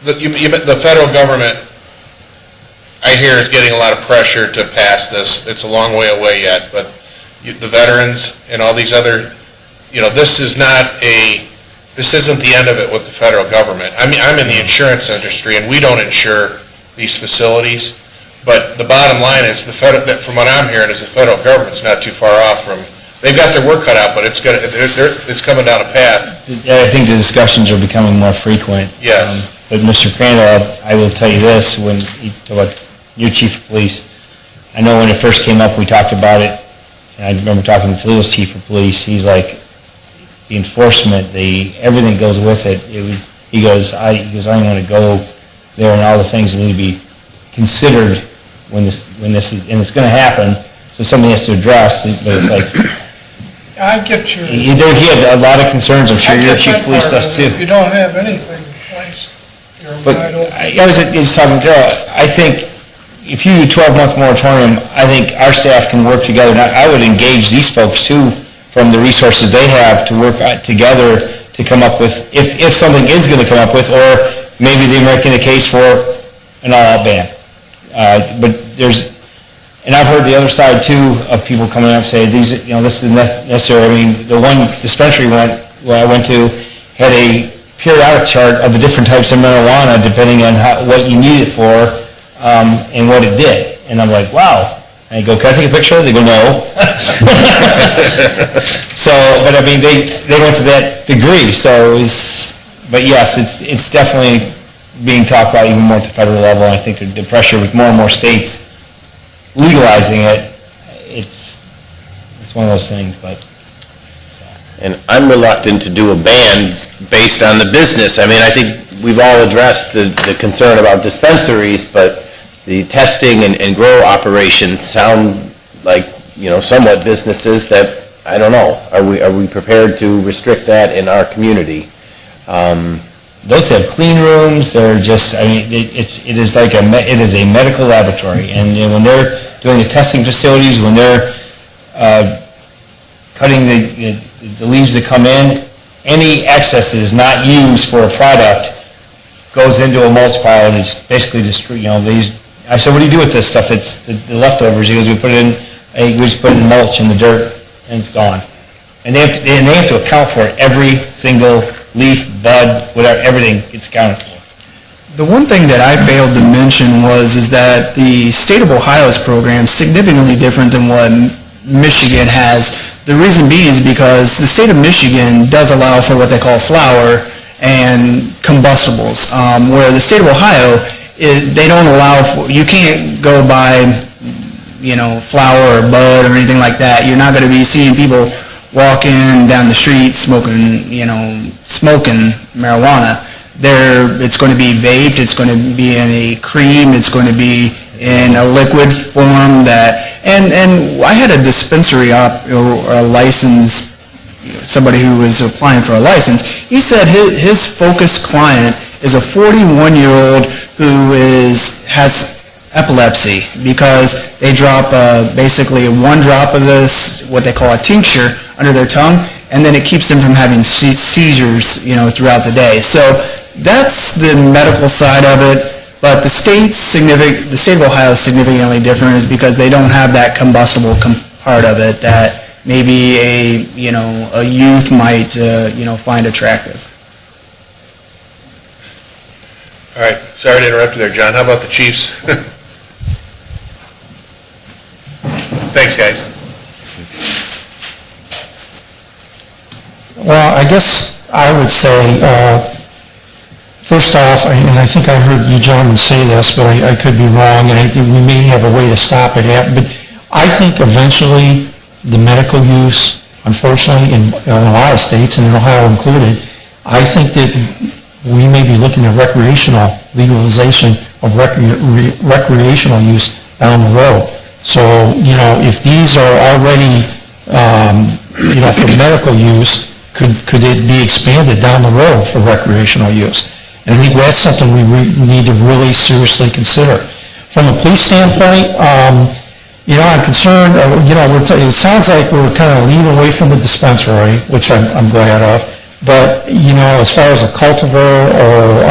The federal government, I hear, is getting a lot of pressure to pass this. It's a long way away yet, but the veterans and all these other, this isn't the end of it with the federal government. I mean, I'm in the insurance industry, and we don't insure these facilities, but the bottom line is, from what I'm hearing, is the federal government's not too far off from, they've got their work cut out, but it's coming down a path.
I think the discussions are becoming more frequent.
Yes.
But Mr. Crandall, I will tell you this, when you talk about your chief of police, I know when it first came up, we talked about it, and I remember talking to Toledo's chief of police, he's like, the enforcement, everything goes with it. He goes, I don't want to go there, and all the things that need to be considered when this is, and it's going to happen, so somebody has to address, but it's like,
I get your...
he had a lot of concerns, I'm sure your chief of police does too.
If you don't have anything in place, you're
But
wide open.
I was just talking to Darrell, I think if you do a 12-month moratorium, I think our staff can work together. And I would engage these folks too, from the resources they have to work together to come up with, if something is going to come up with, or maybe they're making a case for an all-out ban. But and I've heard the other side too of people coming up and saying, this is necessary. I mean, the one dispensary where I went to had a periodic chart of the different types of marijuana depending on what you need it for and what it did. And I'm like, wow. And I go, can I take a picture? They go, no. So, but I mean, they went to that degree. So but yes, it's definitely being talked about even more at the federal level. I think the pressure with more and more states legalizing it, it's one of those things, but.
And I'm reluctant to do a ban based on the business. I mean, I think we've all addressed the concern about dispensaries, but the testing and grow operations sound like, somewhat businesses that, I don't know, are we prepared to restrict that in our community?
Those have clean rooms, they're just, I mean, it is a medical laboratory, and when they're doing the testing facilities, when they're cutting the leaves that come in, any excess that is not used for a product goes into a mulch pile, and it's basically just, I said, what do you do with this stuff that's the leftovers? He goes, we just put it in mulch in the dirt, and it's gone. And they have to account for it, every single leaf, bud, whatever, everything gets accounted for.
The one thing that I failed to mention is that the state of Ohio's program is significantly different than what Michigan has. The reason being is because the state of Michigan does allow for what they call flour and combustibles, where the state of Ohio, they don't allow for, you can't go buy, flour or bud or anything like that. You're not going to be seeing people walking down the street smoking marijuana. It's going to be vaped, it's going to be in a cream, it's going to be in a liquid form and I had a dispensary or a license, somebody who was applying for a license. He said his focus client is a 41-year-old who has epilepsy because they drop basically one drop of this, what they call a tincture, under their tongue, and then it keeps them from having seizures, throughout the day. So that's the medical side of it. But the state of Ohio is significantly different, is because they don't have that combustible part of it that maybe a youth might find attractive.
All right, sorry to interrupt you there, John. How about the Chiefs? Thanks, guys.
Well, I guess I would say, first off, and I think I heard you gentlemen say this, but I could be wrong, and I think we may have a way to stop it. But I think eventually the medical use, unfortunately, in a lot of states, and in Ohio included, I think that we may be looking at legalization of recreational use down the road. So, if these are already, for medical use, could it be expanded down the road for recreational use? And I think that's something we need to really seriously consider. From a police standpoint, I'm concerned, it sounds like we're kind of leaning away from the dispensary, which I'm glad of, but, as far as a cultivar or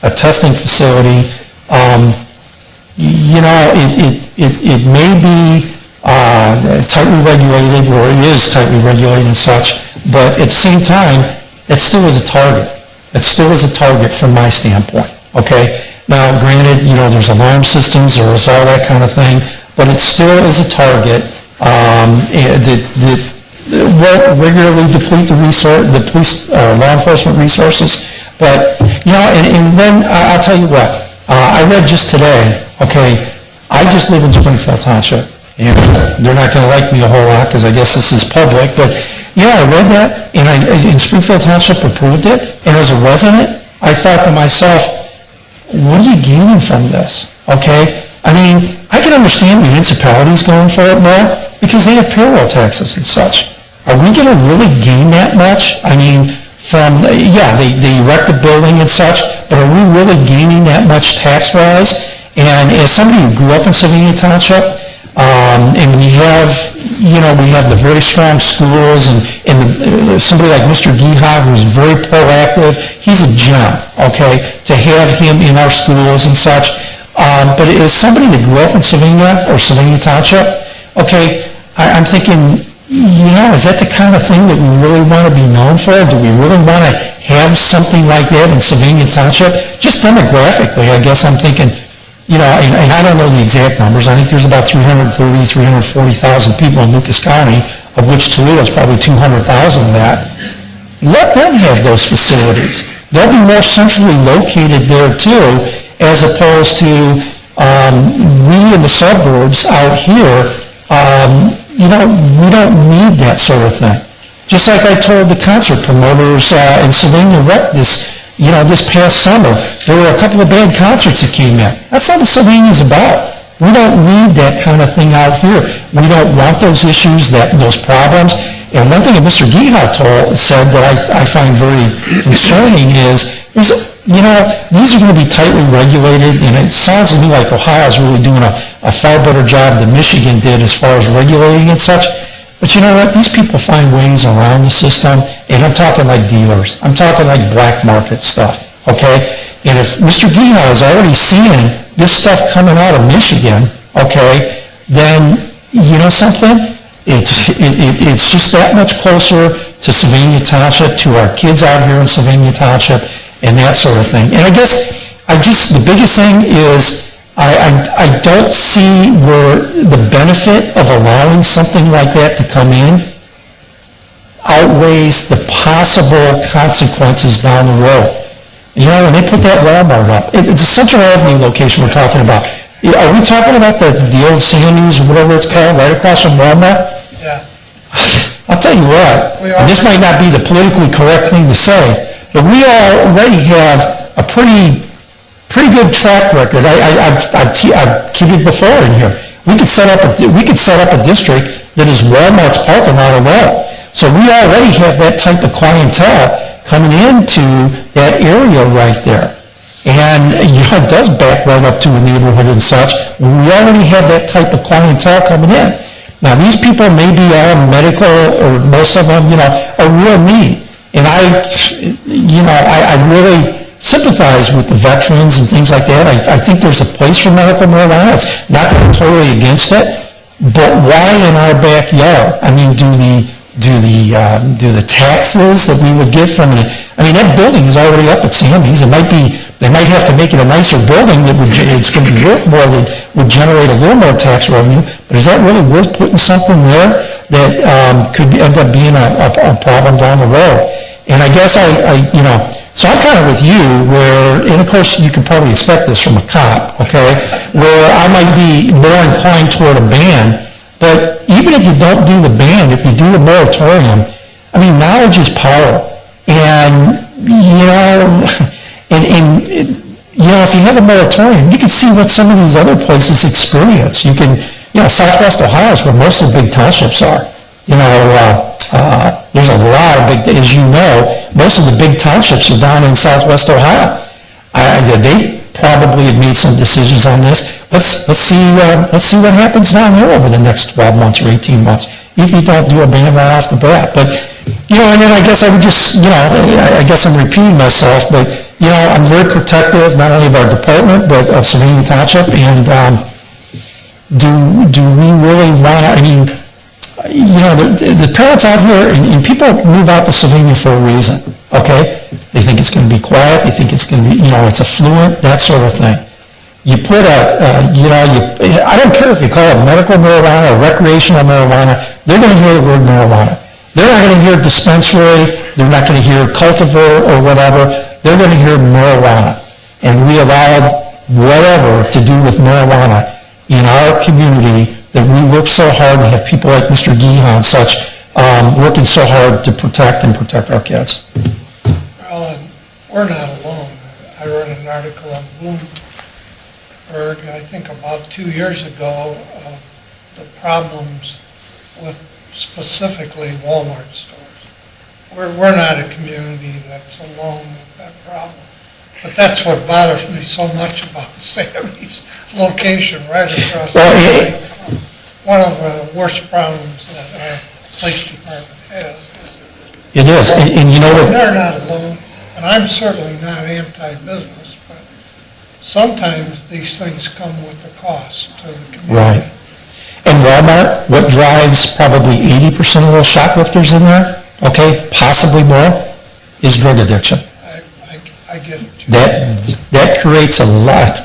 a testing facility, it may be tightly regulated, or it is tightly regulated and such, but at the same time, it still is a target. It still is a target from my standpoint, okay? Now, granted, there's alarm systems, there's all that kind of thing, but it still is a target that won't regularly deplete the police, law enforcement resources. But, and then I'll tell you what, I read just today, okay, I just live in Springfield Township, and they're not going to like me a whole lot because I guess this is public, but, I read that, and Springfield Township approved it, and as a resident, I thought to myself, what are you gaining from this, okay? I mean, I can understand municipalities going for it more because they have payroll taxes and such. Are we going to really gain that much? I mean, they erect a building and such, but are we really gaining that much tax-wise? And as somebody who grew up in Sylvania Township, and we have the very strong schools, and somebody like Mr. Gihog, who's very proactive, he's a gem, okay, to have him in our schools and such. But as somebody that grew up in Sylvania or Sylvania Township, okay, I'm thinking, is that the kind of thing that we really want to be known for? Do we really want to have something like that in Sylvania Township? Just demographically, I guess I'm thinking, and I don't know the exact numbers. I think there's about 340,000 people in Lucas County, of which Toledo's probably 200,000 of that. Let them have those facilities. They'll be more centrally located there too, as opposed to we in the suburbs out here, we don't need that sort of thing. Just like I told the concert promoters in Sylvania Rec this past summer, there were a couple of bad concerts that came in. That's not what Sylvania's about. We don't need that kind of thing out here. We don't want those issues, those problems. And one thing that Mr. Gihog said that I find very concerning is, these are going to be tightly regulated, and it sounds to me like Ohio's really doing a far better job than Michigan did as far as regulating and such. But you know what? These people find ways around the system, and I'm talking like dealers. I'm talking like black market stuff, okay? And if Mr. Gihog is already seeing this stuff coming out of Michigan, okay, then you know something? It's just that much closer to Sylvania Township, to our kids out here in Sylvania Township, and that sort of thing. And I guess the biggest thing is I don't see where the benefit of allowing something like that to come in outweighs the possible consequences down the road. When they put that Walmart up, it's a Central Avenue location we're talking about. Are we talking about the old Sammy's or whatever it's called, right across from Walmart?
Yeah.
I'll tell you what, and this might not be the politically correct thing to say, but we already have a pretty good track record. I've kidded before in here. We could set up a district that is Walmart's parking lot alone. So we already have that type of clientele coming into that area right there. And it does back right up to a neighborhood and such. We already have that type of clientele coming in. Now these people may be all medical, or most of them, are real need. And I really sympathize with the veterans and things like that. I think there's a place for medical marijuana. It's not that I'm totally against it, but why in our backyard? I mean, do the taxes that we would get from it? I mean, that building is already up at Sammy's. They might have to make it a nicer building that it's going to be worth more, that would generate a little more tax revenue. But is that really worth putting something there that could end up being a problem down the road? And I guess so I'm kind of with you and of course you can probably expect this from a cop, okay, where I might be more inclined toward a ban, but even if you don't do the ban, if you do the moratorium, I mean, knowledge is power. And, if you have a moratorium, you can see what some of these other places experience. You can, Southwest Ohio is where most of the big townships are. There's a lot of most of the big townships are down in Southwest Ohio.
probably have made some decisions on this. Let's see what happens down there over the next 12 months or 18 months, if you don't do a ban right off the bat. But, and then I guess I would just, I guess I'm repeating myself, but, I'm very protective, not only of our department, but of Sylvania Township, and do we really want to, the parents out here, and people move out to Sylvania for a reason, okay? They think it's going to be quiet, they think it's going to be, it's affluent, that sort of thing. You put I don't care if you call it medical marijuana or recreational marijuana, they're going to hear the word marijuana. They're not going to hear dispensary, they're not going to hear cultivar or whatever, they're going to hear marijuana. And we allowed whatever to do with marijuana in our community, that we work so hard to have people like Mr. Gehan and such working so hard to protect our kids.
Well, and we're not alone. I read an article on Bloomberg, I think about 2 years ago, the problems with specifically Walmart stores. We're not a community that's alone with that problem. But that's what bothers me so much about Sammy's location right across the street. One of the worst problems that our police department has.
It is, and you know what?
They're not alone, and I'm certainly not anti-business, but sometimes these things come with a cost to the community.
Right. And Walmart, what drives probably 80% of those shoplifters in there, okay, possibly more, is drug addiction.
I get it.
That creates a lot.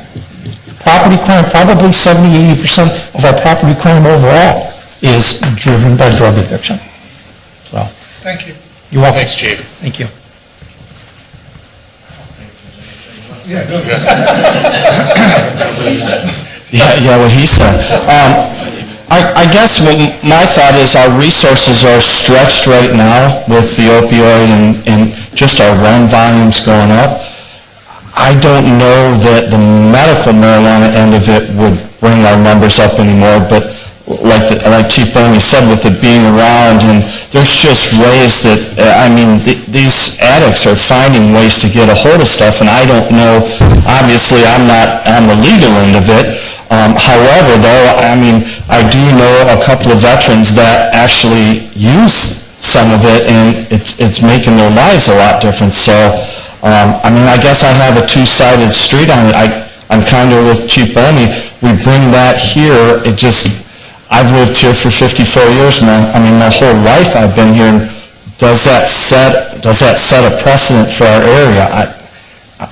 Property crime, probably 70-80% of our property crime overall is driven by drug addiction. So,
Thank you.
you're welcome.
Thanks, Chief.
Thank you.
Yeah, what he said. I guess my thought is our resources are stretched right now with the opioid and just our run volumes going up. I don't know that the medical marijuana end of it would bring our numbers up anymore, but like Chief Bowman said, with it being around, and there's just ways that, these addicts are finding ways to get a hold of stuff, and I don't know, obviously I'm not on the legal end of it. However, though, I do know a couple of veterans that actually use some of it, and it's making their lives a lot different. So, I guess I have a two-sided street on it. I'm kind of with Chief Boney. We bring that here. I've lived here for 54 years, my whole life I've been here. Does that set a precedent for our area?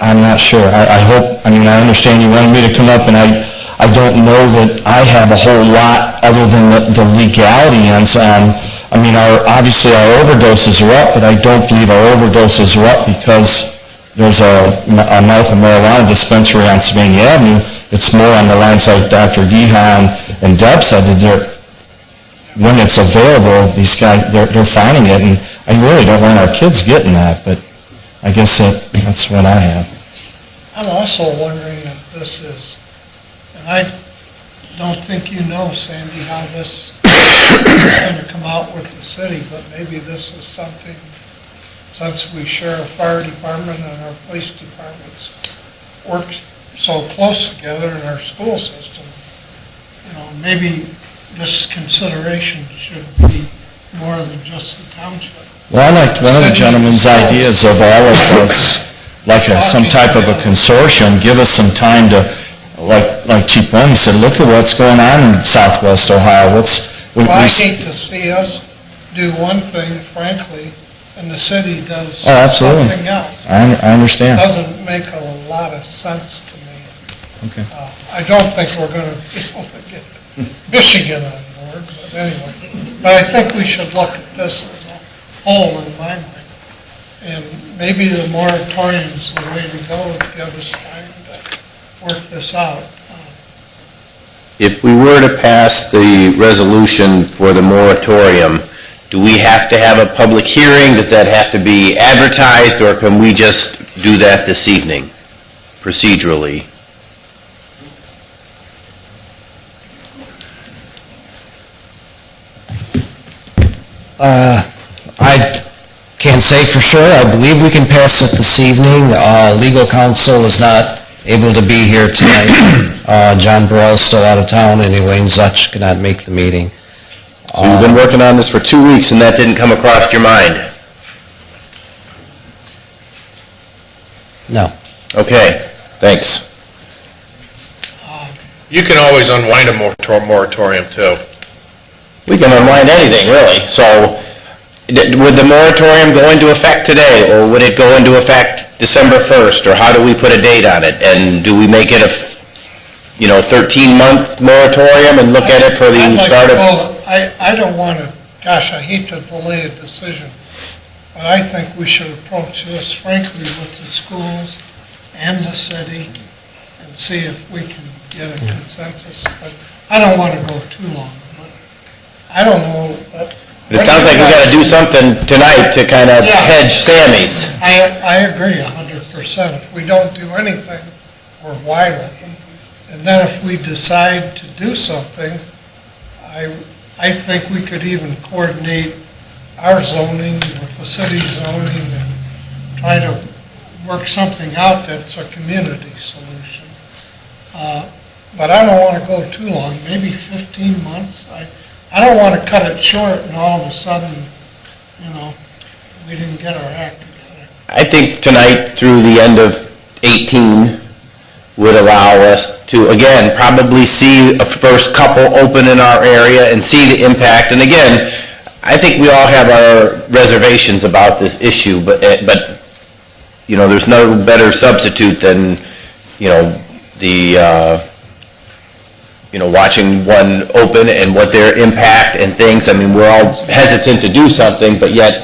I'm not sure. I hope, I understand you wanted me to come up, and I don't know that I have a whole lot other than the legality ends. Obviously our overdoses are up, but I don't believe our overdoses are up because there's a medical marijuana dispensary on Sylvania Avenue. It's more on the lines like Dr. Gehan and Deb said, that when it's available, these guys, they're finding it, and I really don't want our kids getting that, but I guess that's what I have.
I'm also wondering if this is, and I don't think you know, Sandy, how this is going to come out with the city, but maybe this is something, since we share a fire department and our police departments work so close together in our school system, maybe this consideration should be more than just the township.
Well, I liked one of the gentleman's ideas of all of us, like some type of a consortium, give us some time to, like Chief Boney said, look at what's going on in Southwest Ohio.
I hate to see us do one thing, frankly, and the city does something else.
I understand.
It doesn't make a lot of sense to me.
Okay.
I don't think we're going to be able to get Michigan on board, but anyway. But I think we should look at this as a whole in my mind. And maybe the moratorium's the way to go to give us time to work this out.
If we were to pass the resolution for the moratorium, do we have to have a public hearing? Does that have to be advertised, or can we just do that this evening, procedurally?
I can't say for sure. I believe we can pass it this evening. Legal counsel is not able to be here tonight. John Burrell's still out of town, and Elaine Zutch could not make the meeting.
So you've been working on this for 2 weeks and that didn't come across your mind?
No.
Okay, thanks.
You can always unwind a moratorium, too.
We can unwind anything, really. So would the moratorium go into effect today, or would it go into effect December 1st, or how do we put a date on it? And do we make it a 13-month moratorium and look at it for the start of...
I don't want to, gosh, I hate to delay a decision, but I think we should approach this frankly with the schools and the city and see if we can get a consensus. But I don't want to go too long. But I don't know.
It sounds like we got to do something tonight to kind of hedge Sammy's.
I agree 100%. If we don't do anything, we're wide open. And then if we decide to do something, I think we could even coordinate our zoning with the city zoning and try to work something out that's a community solution. But I don't want to go too long, maybe 15 months. I don't want to cut it short and all of a sudden, we didn't get our act together.
I think tonight through the end of 18 would allow us to, again, probably see a first couple open in our area and see the impact. And again, I think we all have our reservations about this issue, but there's no better substitute than, watching one open and what their impact and things. I mean, we're all hesitant to do something, but yet,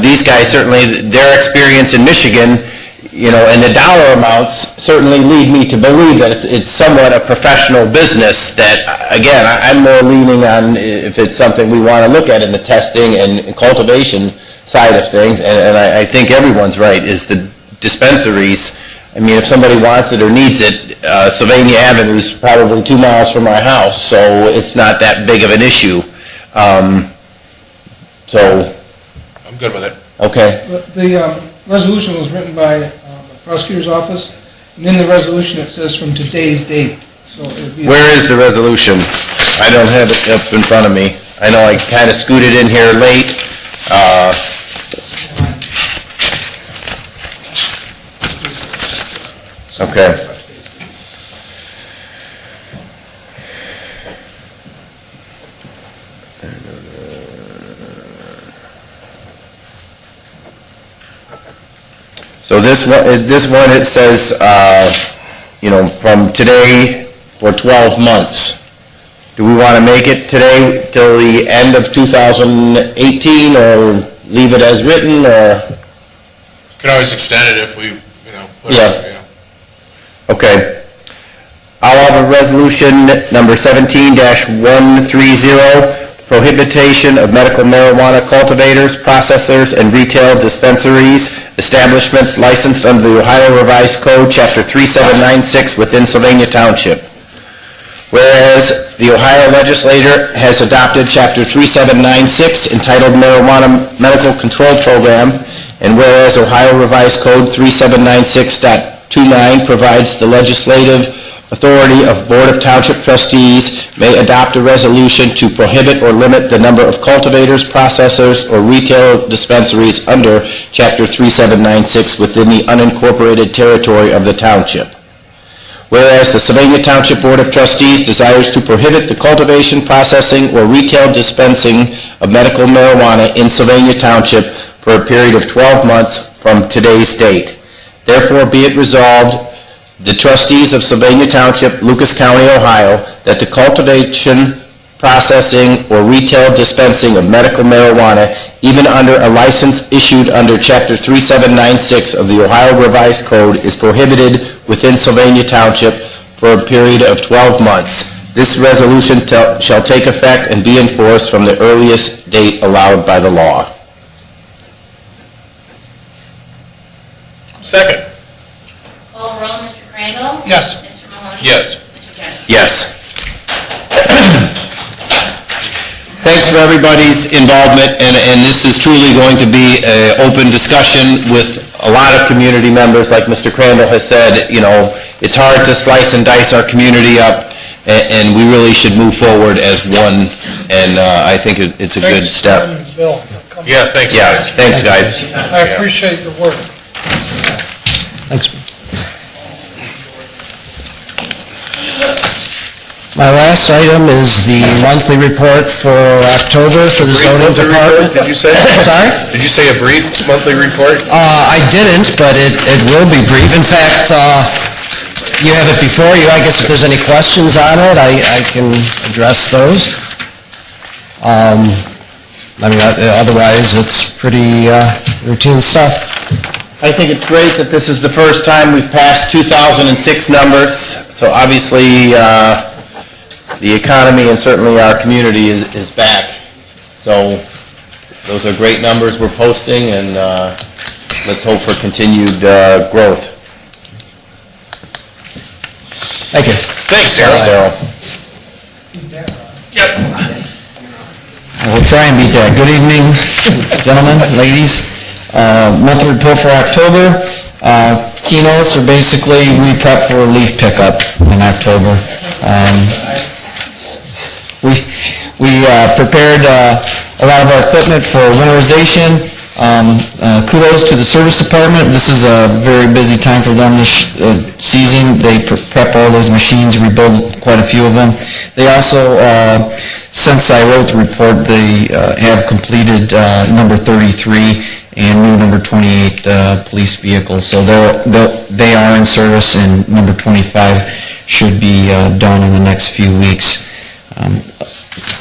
these guys certainly, their experience in Michigan, and the dollar amounts certainly lead me to believe that it's somewhat a professional business that, again, I'm more leaning on if it's something we want to look at in the testing and cultivation side of things, and I think everyone's right, is the dispensaries. I mean, if somebody wants it or needs it, Sylvania Avenue is probably 2 miles from our house, so it's not that big of an issue. So...
I'm good with it.
Okay.
The resolution was written by the prosecutor's office, and in the resolution it says from today's date. So
where is the resolution? I don't have it up in front of me. I know I kind of scooted in here late. Okay. So this one, it says, from today for 12 months. Do we want to make it today till the end of 2018, or leave it as written, or?
Can always extend it if we, put
Yeah. Okay. I'll have a resolution number 17-130, prohibition of medical marijuana cultivators, processors, and retail dispensaries, establishments licensed under the Ohio Revised Code, Chapter 3796 within Sylvania Township. Whereas the Ohio legislature has adopted Chapter 3796 entitled Marijuana Medical Control Program, and whereas Ohio Revised Code 3796.29 provides the legislative authority of Board of Township Trustees may adopt a resolution to prohibit or limit the number of cultivators, processors, or retail dispensaries under Chapter 3796 within the unincorporated territory of the township. Whereas the Sylvania Township Board of Trustees desires to prohibit the cultivation, processing, or retail dispensing of medical marijuana in Sylvania Township for a period of 12 months from today's date. Therefore, be it resolved, the trustees of Sylvania Township, Lucas County, Ohio, that the cultivation, processing, or retail dispensing of medical marijuana, even under a license issued under Chapter 3796 of the Ohio Revised Code, is prohibited within Sylvania Township for a period of 12 months. This resolution shall take effect and be enforced from the earliest date allowed by the law.
Second.
Call roll, Mr. Crandall?
Yes.
Mr. Mahoney?
Yes.
Mr. Jones?
Yes. Thanks for everybody's involvement, and this is truly going to be an open discussion with a lot of community members. Like Mr. Crandall has said, you know, it's hard to slice and dice our community up, and we really should move forward as one, and I think it's a good step.
Thanks, Bill, for coming.
Yeah, thanks,
Yeah,
guys.
thanks, guys.
I appreciate your work.
Thanks. My last item is the monthly report for October for the zoning
Monthly report,
department.
did you say?
Sorry?
Did you say a brief monthly report?
I didn't, but it will be brief. In fact, you have it before you. I guess if there's any questions on it, I can address those. Otherwise, it's pretty routine stuff.
I think it's great that this is the first time we've passed 2006 numbers, so obviously, the economy and certainly our community is back. So those are great numbers we're posting, and let's hope for continued growth.
Thank you.
Thanks, Darrell. Yep.
I will try and beat that. Good evening, gentlemen, ladies. Monthly report for October. Keynotes are basically, we prep for leaf pickup in October. We prepared a lot of our equipment for winterization. Kudos to the service department. This is a very busy time for them this season. They prep all those machines, rebuild quite a few of them. They also, since I wrote the report, they have completed number 33 and new number 28 police vehicles. So they are in service, and number 25 should be done in the next few weeks.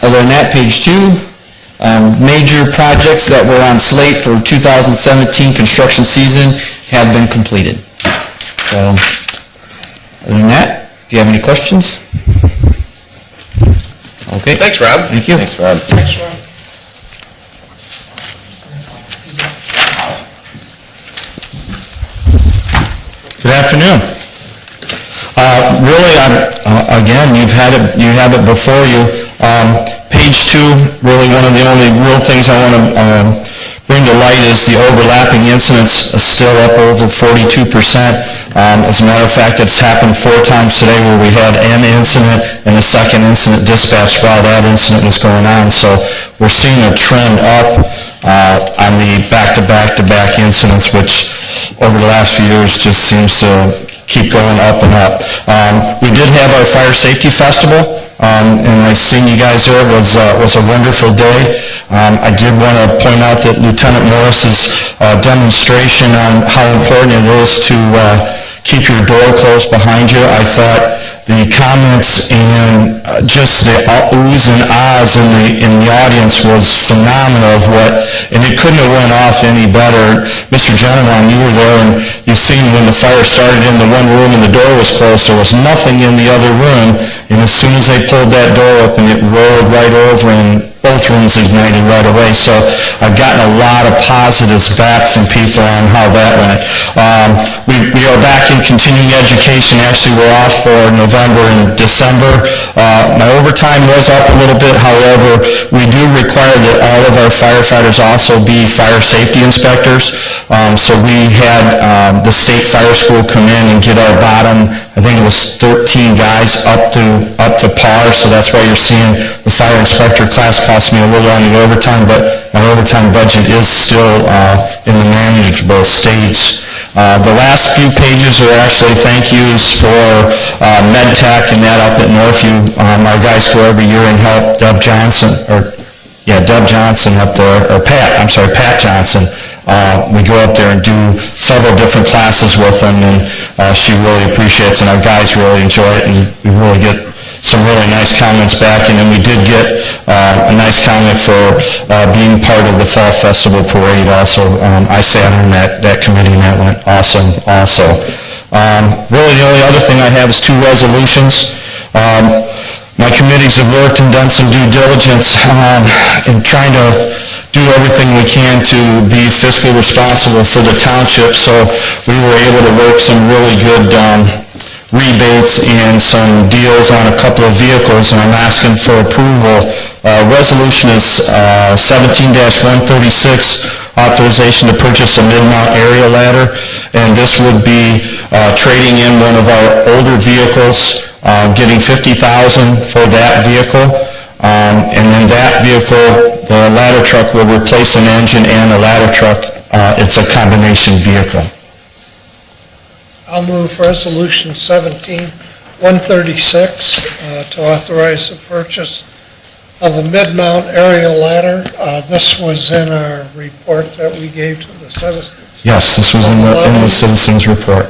Other than that, page 2, major projects that were on slate for 2017 construction season have been completed. So, other than that, if you have any questions? Okay.
Thanks, Rob.
Thank you.
Thanks, Rob.
Thanks, Ron.
Good afternoon. Really, again, you have it before you. Page 2, really one of the only real things I want to bring to light is the overlapping incidents are still up over 42%. As a matter of fact, it's happened 4 times today where we had an incident and a second incident dispatched while that incident was going on. So we're seeing a trend up on the back-to-back-to-back incidents, which over the last few years just seems to keep going up and up. We did have our Fire Safety Festival, and I seen you guys there. It was a wonderful day. I did want to point out that Lieutenant Morris's demonstration on how important it is to keep your door closed behind you. I thought the comments and just the oohs and ahs in the audience was phenomenal of and it couldn't have went off any better. Mr. Gentleman, you were there, and you seen when the fire started in the one room and the door was closed, there was nothing in the other room, and as soon as they pulled that door open, it rolled right over, and both rooms ignited right away. So I've gotten a lot of positives back from people on how that went. We are back in continuing education. Actually, we're off for November and December. My overtime was up a little bit. However, we do require that all of our firefighters also be fire safety inspectors. So we had the state fire school come in and get our bottom, I think it was 13 guys up to par. So that's why you're seeing the fire inspector class cost me a little on the overtime, but my overtime budget is still in the manageable stage. The last few pages are actually thank yous for MedTech and that up at Northview. Our guys go every year and help Deb Johnson up there, or Pat Johnson. We go up there and do several different classes with them, and she really appreciates it, and our guys really enjoy it, and we really get some really nice comments back. And then we did get a nice comment for being part of the Fall Festival Parade also. I sat on that committee, and that went awesome also. Really, the only other thing I have is 2 resolutions. My committees have worked and done some due diligence in trying to do everything we can to be fiscally responsible for the township, so we were able to work some really good rebates and some deals on a couple of vehicles, and I'm asking for approval Resolution is 17-136, authorization to purchase a mid-mount area ladder, and this would be trading in one of our older vehicles, getting $50,000 for that vehicle, and then that vehicle, the ladder truck, will replace an engine and a ladder truck. It's a combination vehicle.
I'll move Resolution 17-136 to authorize the purchase of a mid-mount aerial ladder. This was in our report that we gave to the citizens.
Yes, this was in the citizens' report.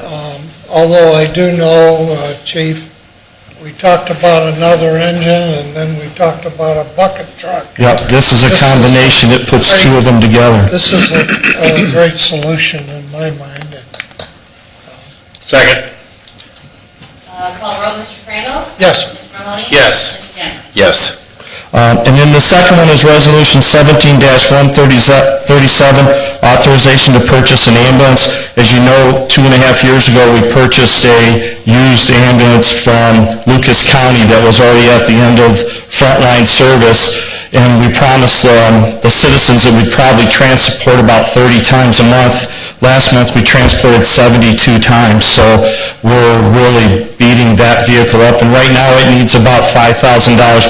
Although I do know, Chief, we talked about another engine, and then we talked about a bucket truck.
Yep, this is a combination. It puts two of them together.
This is a great solution in my mind.
Second.
Call roll, Mr. Crandall?
Yes.
Mr. Mahoney?
Yes.
Mr. Jenner?
Yes.
And then the second one is Resolution 17-137, authorization to purchase an ambulance. As you know, 2.5 years ago, we purchased a used ambulance from Lucas County that was already at the end of frontline service, and we promised the citizens that we'd probably transport about 30 times a month. Last month, we transported 72 times, so we're really beating that vehicle up. And right now, it needs about $5,000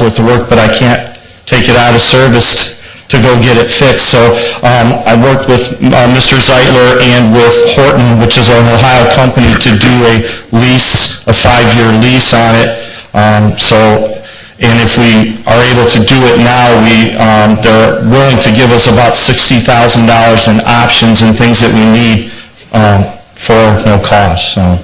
worth of work, but I can't take it out of service to go get it fixed. So I worked with Mr. Zeitler and with Horton, which is an Ohio company, to do a lease, a 5-year lease on it. And if we are able to do it now, they're willing to give us about $60,000 in options and things that we need for no cost. So.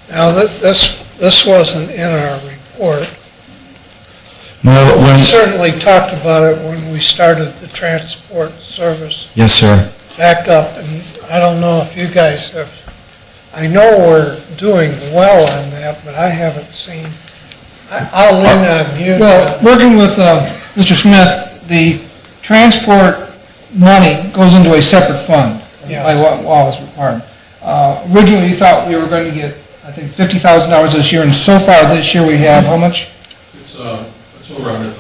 Now, this wasn't in our report.
No,
We certainly talked about it when we started the transport service
Yes, sir.
back up, and I don't know if you guys have, I know we're doing well on that, but I haven't seen, I'll lean on you.
Well, working with Mr. Smith, the transport money goes into a separate fund by what law is required. Originally, you thought we were going to get, I think, $50,000 this year, and so far this year we have how much?
It's over 100,000.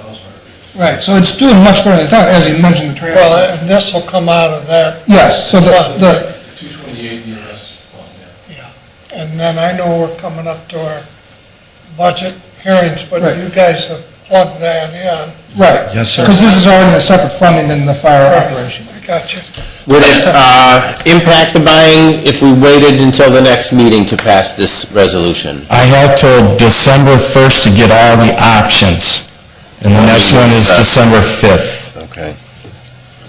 Right, so it's doing much better than that, as you mentioned, the transport.
Well, and this will come out of that.
Yes, so the
228 EMS fund,
Yeah, and then I know we're coming up to our budget hearings, but
Right.
you guys have plugged that in.
right.
Yes, sir.
Because this is already a separate funding than the fire operation.
I got you.
Would it impact the buying if we waited until the next meeting to pass this resolution?
I have till December 1st to get all the options, and the next one is December 5th.
Okay.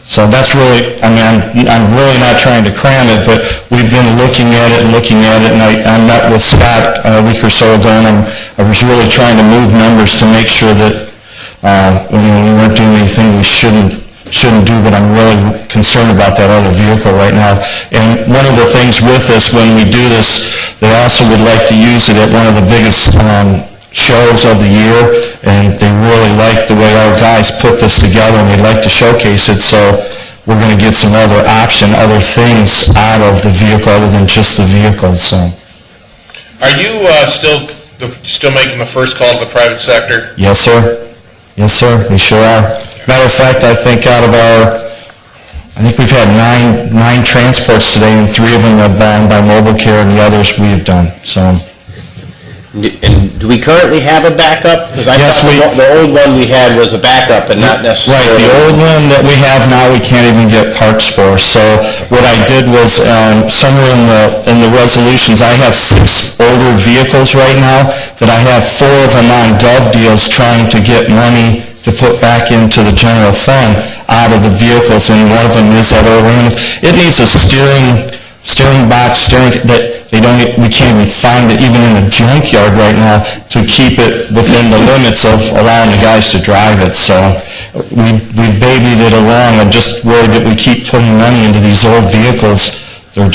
So that's really, I mean, I'm really not trying to cram it, but we've been looking at it, and I met with Scott a week or so ago, and I was really trying to move numbers to make sure that we weren't doing anything we shouldn't do, but I'm really concerned about that other vehicle right now. And one of the things with this, when we do this, they also would like to use it at one of the biggest shows of the year, and they really like the way our guys put this together, and they'd like to showcase it, so we're going to get some other things out of the vehicle other than just the vehicle, so.
Are you still making the first call to the private sector?
Yes, sir. Yes, sir, we sure are. Matter of fact, I think we've had nine transports today, and 3 of them have been by mobile care, and the others we have done, so.
And do we currently have a backup? Because I
Yes,
thought the old one we had was a backup and not necessarily...
Right, the old one that we have now, we can't even get parts for. So what I did was, somewhere in the resolutions, I have 6 older vehicles right now that I have 4 of them on gov deals trying to get money to put back into the general fund out of the vehicles, and one of them is that old ambulance. It needs a steering box, that we can't even find it even in a junkyard right now to keep it within the limits of allowing the guys to drive it. So we've babied it along. I'm just worried that we keep putting money into these old vehicles. We're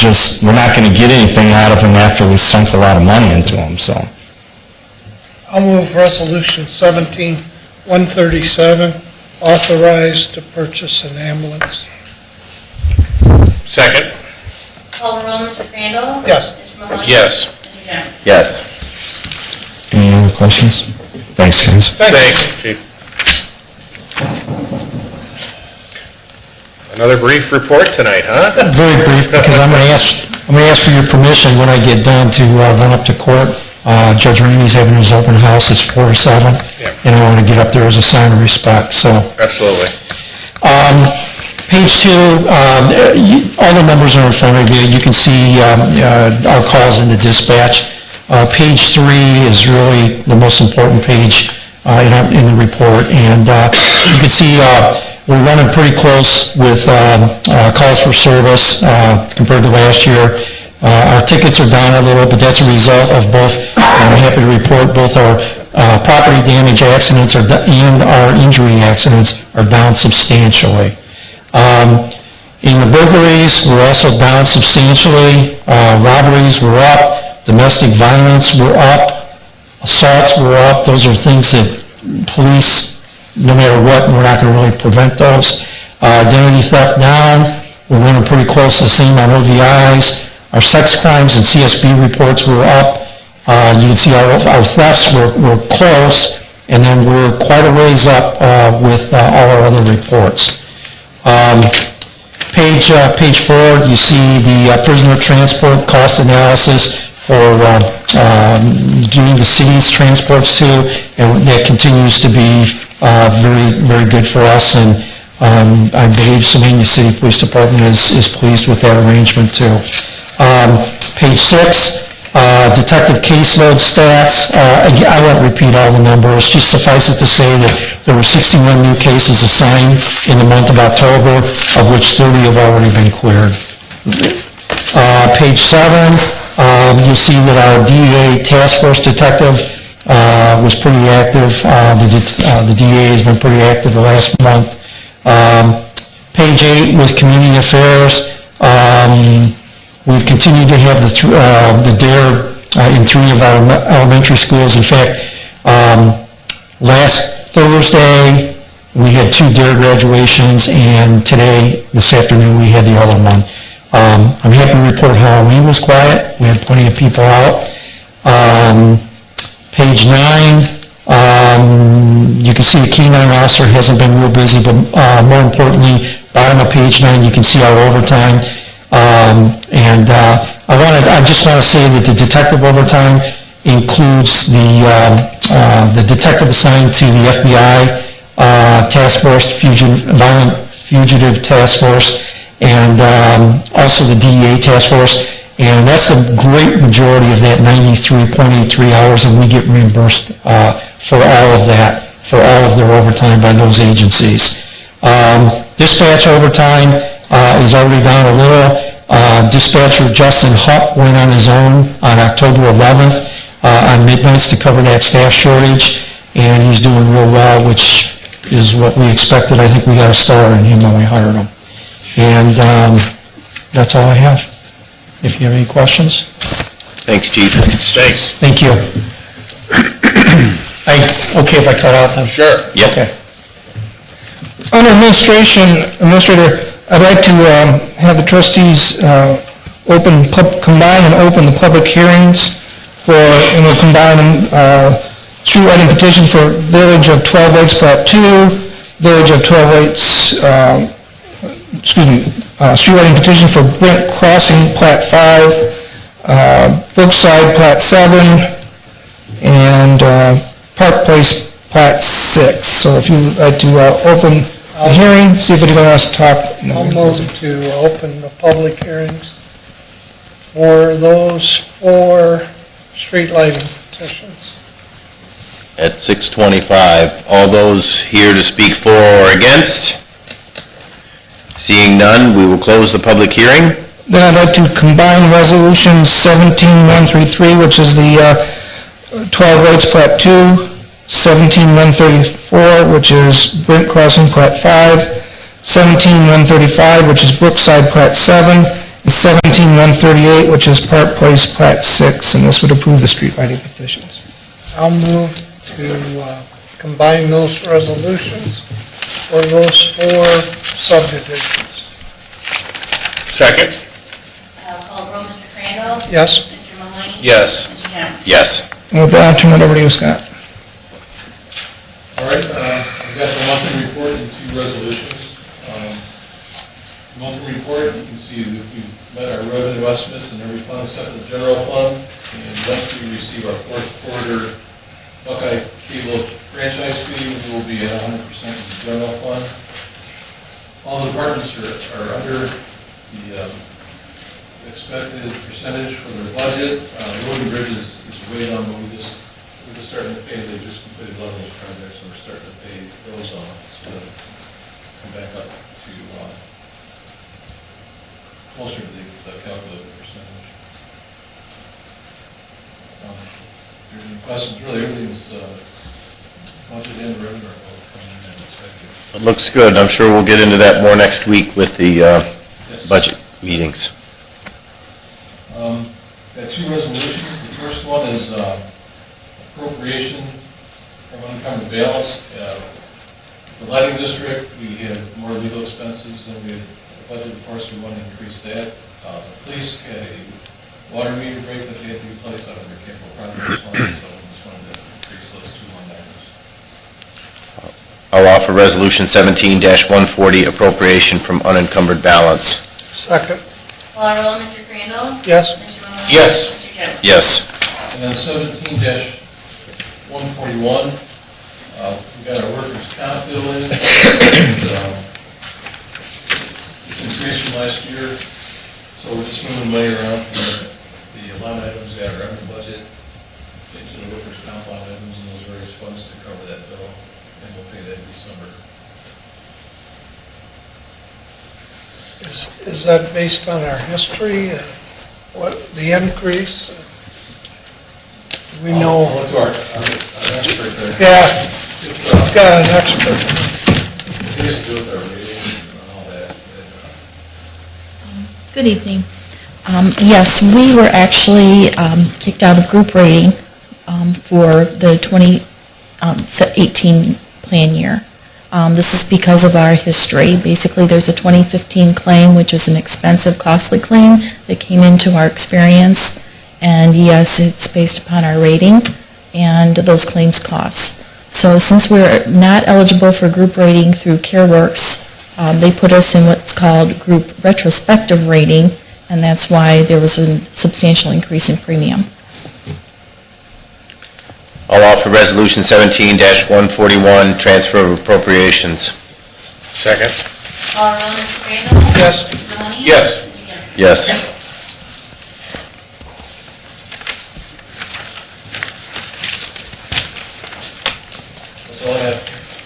not going to get anything out of them after we sunk a lot of money into them, so.
I'll move Resolution 17-137, authorized to purchase an ambulance.
Second.
Call roll, Mr. Crandall?
Yes.
Mr. Mahoney?
Yes.
Mr. Jenner?
Yes.
other questions.
Thanks, guys.
Thanks, Chief. Another brief report tonight, huh?
Very brief, because I'm going to ask for your permission when I get done to run up to court. Judge Ramey's having his open house, it's 4 to 7, and I want to get up there as a sign of respect, so.
Absolutely.
Page 2, all the numbers are in front of you. You can see our calls in the dispatch. Page 3 is really the most important page in the report, and you can see we're running pretty close with calls for service compared to last year. Our tickets are down a little, but that's a result of both, I'm happy to report, both our property damage accidents and our injury accidents are down substantially. In the burglaries, we're also down substantially. Robberies were up. Domestic violence were up. Assaults were up. Those are things that police, no matter what, we're not going to really prevent those. Identity theft down. We're running pretty close to the same on OVIs. Our sex crimes and CSB reports were up. You can see our thefts were close, and then we're quite a ways up with all our other reports. Page 4, you see the prisoner transport cost analysis for doing the city's transports too, and that continues to be very, very good for us, and I believe Sylvania City Police Department is pleased with that arrangement too. Page 6, detective caseload stats. Again, I won't repeat all the numbers, just suffice it to say that there were 61 new cases assigned in the month of October, of which 30 have already been cleared. Page 7, you'll see that our DEA task force detective was pretty active. The DEA has been pretty active the last month. Page 8, with community affairs, we've continued to have the DARE in 3 of our elementary schools. In fact, last Thursday, we had 2 DARE graduations, and today, this afternoon, we had the other one. I'm happy to report Halloween was quiet. We had plenty of people out. Page 9, you can see the K-9 officer hasn't been real busy, but more importantly, bottom of page 9, you can see our overtime. I just want to say that the detective overtime includes the detective assigned to the FBI task force, Violent Fugitive Task Force, and also the DEA task force. And that's the great majority of that 93.83 hours, and we get reimbursed for all of that, for all of their overtime by those agencies. Dispatch overtime is already down a little. Dispatcher Justin Hupp went on his own on October 11th on midnights to cover that staff shortage, and he's doing real well, which is what we expected. I think we got a star in him when we hired him. And that's all I have. If you have any questions.
Thanks, Chief.
Thanks.
Thank you. Okay if I cut out then?
Sure.
Yep.
Okay.
Under Administrator, I'd like to have the trustees combine and open the public hearings and we'll combine them, street lighting petition for Village of 12 Lakes Plat 2, Village of 12 Lakes, street lighting petition for Brent Crossing Plat 5, Brookside Plat 7, and Park Place Plat 6. So if you'd like to open the hearing, see if anyone wants to talk.
I'll move to open the public hearings for those 4 street lighting petitions.
At 6:25, all those here to speak for or against? Seeing none, we will close the public hearing.
Then I'd like to combine Resolution 17-133, which is the 12 Lakes Plat 2, 17-134, which is Brent Crossing Plat 5, 17-135, which is Brookside Plat 7, and 17-138, which is Park Place Plat 6, and this would approve the street lighting petitions.
I'll move to combine those resolutions for those 4 subdivisions.
Second?
Call roll, Mr. Crandall?
Yes?
Mr. Mahoney?
Yes.
Mr. Jones?
Yes.
And with that, I'll turn it over to you, Scott.
All right, we've got the monthly report and 2 resolutions. Monthly report, you can see that we've met our revenue estimates in every fund except the general fund. And next we receive our 4th quarter Buckeye Cable franchise fee. We will be at 100% of the general fund. All the departments are under the expected percentage for their budget. Road and Bridge is way down, but we're just starting to pay. They just completed a lot of those projects, and we're starting to pay those off. So they'll come back up to closer to the calculated percentage. If there's any questions, really everything's budget and revenue are both coming in as expected.
It looks good. I'm sure we'll get into that more next week with the budget meetings.
Got 2 resolutions. The first one is appropriation from unencumbered balance. The lighting district, we had more legal expenses than we had budgeted for, so we want to increase that. The police had a water meter break that they had to replace out of their capital projects fund, so we just wanted to increase those 2 line items.
I'll offer Resolution 17-140, appropriation from unencumbered balance.
Second.
Call roll, Mr. Crandall?
Yes.
Mr. Mahoney?
Yes.
Mr. Genoway?
Yes.
And then 17-141, we got our workers' comp bill in. It's increased from last year, so we're just moving money around from the line items that are under budget into the workers' comp line items and those various funds to cover that bill, and we'll pay that in December.
Is that based on our history? What, the increase? We know.
I'll look to our expert there.
Yeah,
It's
got an expert.
has to do with our rating and all that.
Good evening. Yes, we were actually kicked out of group rating for the 2018 plan year. This is because of our history. Basically, there's a 2015 claim, which is an expensive, costly claim that came into our experience. And yes, it's based upon our rating and those claims costs. So since we're not eligible for group rating through CareWorks, they put us in what's called group retrospective rating, and that's why there was a substantial increase in premium.
I'll offer Resolution 17-141, transfer of appropriations.
Second?
Call roll, Mr. Crandall?
Yes.
Mr. Mahoney?
Yes.
Mr. Genoway?
Yes.
That's all I have.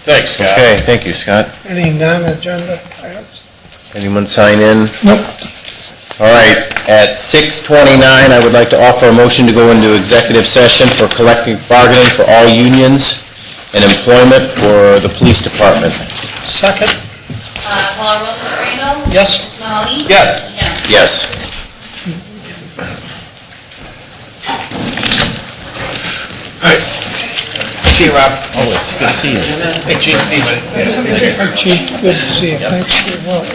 Thanks, Scott.
Okay, thank you, Scott.
Any non-agenda items?
Anyone sign in?
Nope.
All right, at 6:29, I would like to offer a motion to go into executive session for collective bargaining for all unions and employment for the police department.
Second.
Call roll, Mr. Crandall?
Yes.
Mr. Mahoney?
Yes.
Mr. Genoway?
Yes.
See you, Rob.
Oh, it's good to see you.
Hey, Chief, see you, buddy.
Chief, good to see you. Thanks for your help.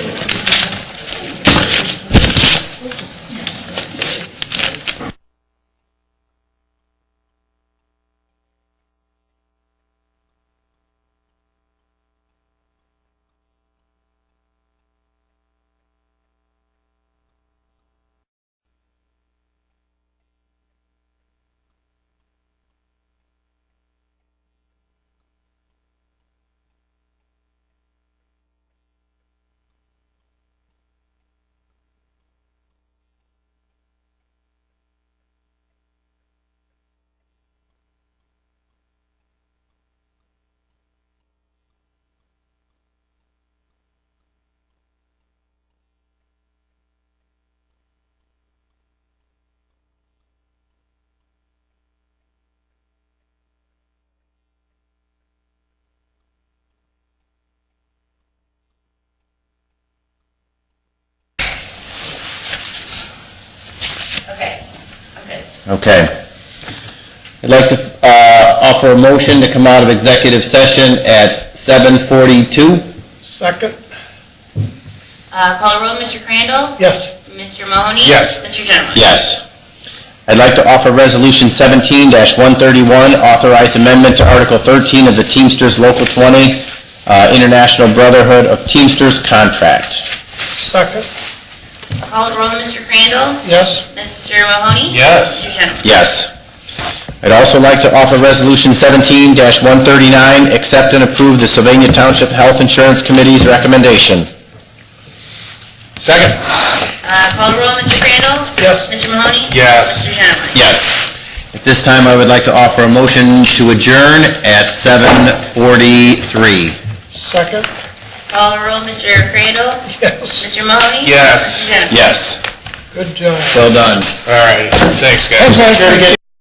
Okay, I'm good.
Okay. I'd like to offer a motion to come out of executive session at 7:42.
Second.
Call roll, Mr. Crandall?
Yes.
Mr. Mahoney?
Yes.
Mr. Genoway?
Yes. I'd like to offer Resolution 17-131, authorize amendment to Article 13 of the Teamsters Local 20 International Brotherhood of Teamsters contract.
Second.
Call the roll, Mr. Crandall.
Yes.
Mr. Mahoney.
Yes.
Mr. Genoway.
Yes. I'd also like to offer Resolution 17-139, accept and approve the Sylvania Township Health Insurance Committee's recommendation.
Second.
Call the roll, Mr. Crandall.
Yes.
Mr. Mahoney.
Yes.
Mr. Genoway.
Yes. At this time, I would like to offer a motion to adjourn at 7:43.
Second.
Call the roll, Mr. Crandall.
Yes.
Mr. Mahoney.
Yes.
Mr. Genoway.
Yes.
Good job.
Well done.
All right. Thanks, guys.
Thanks, guys.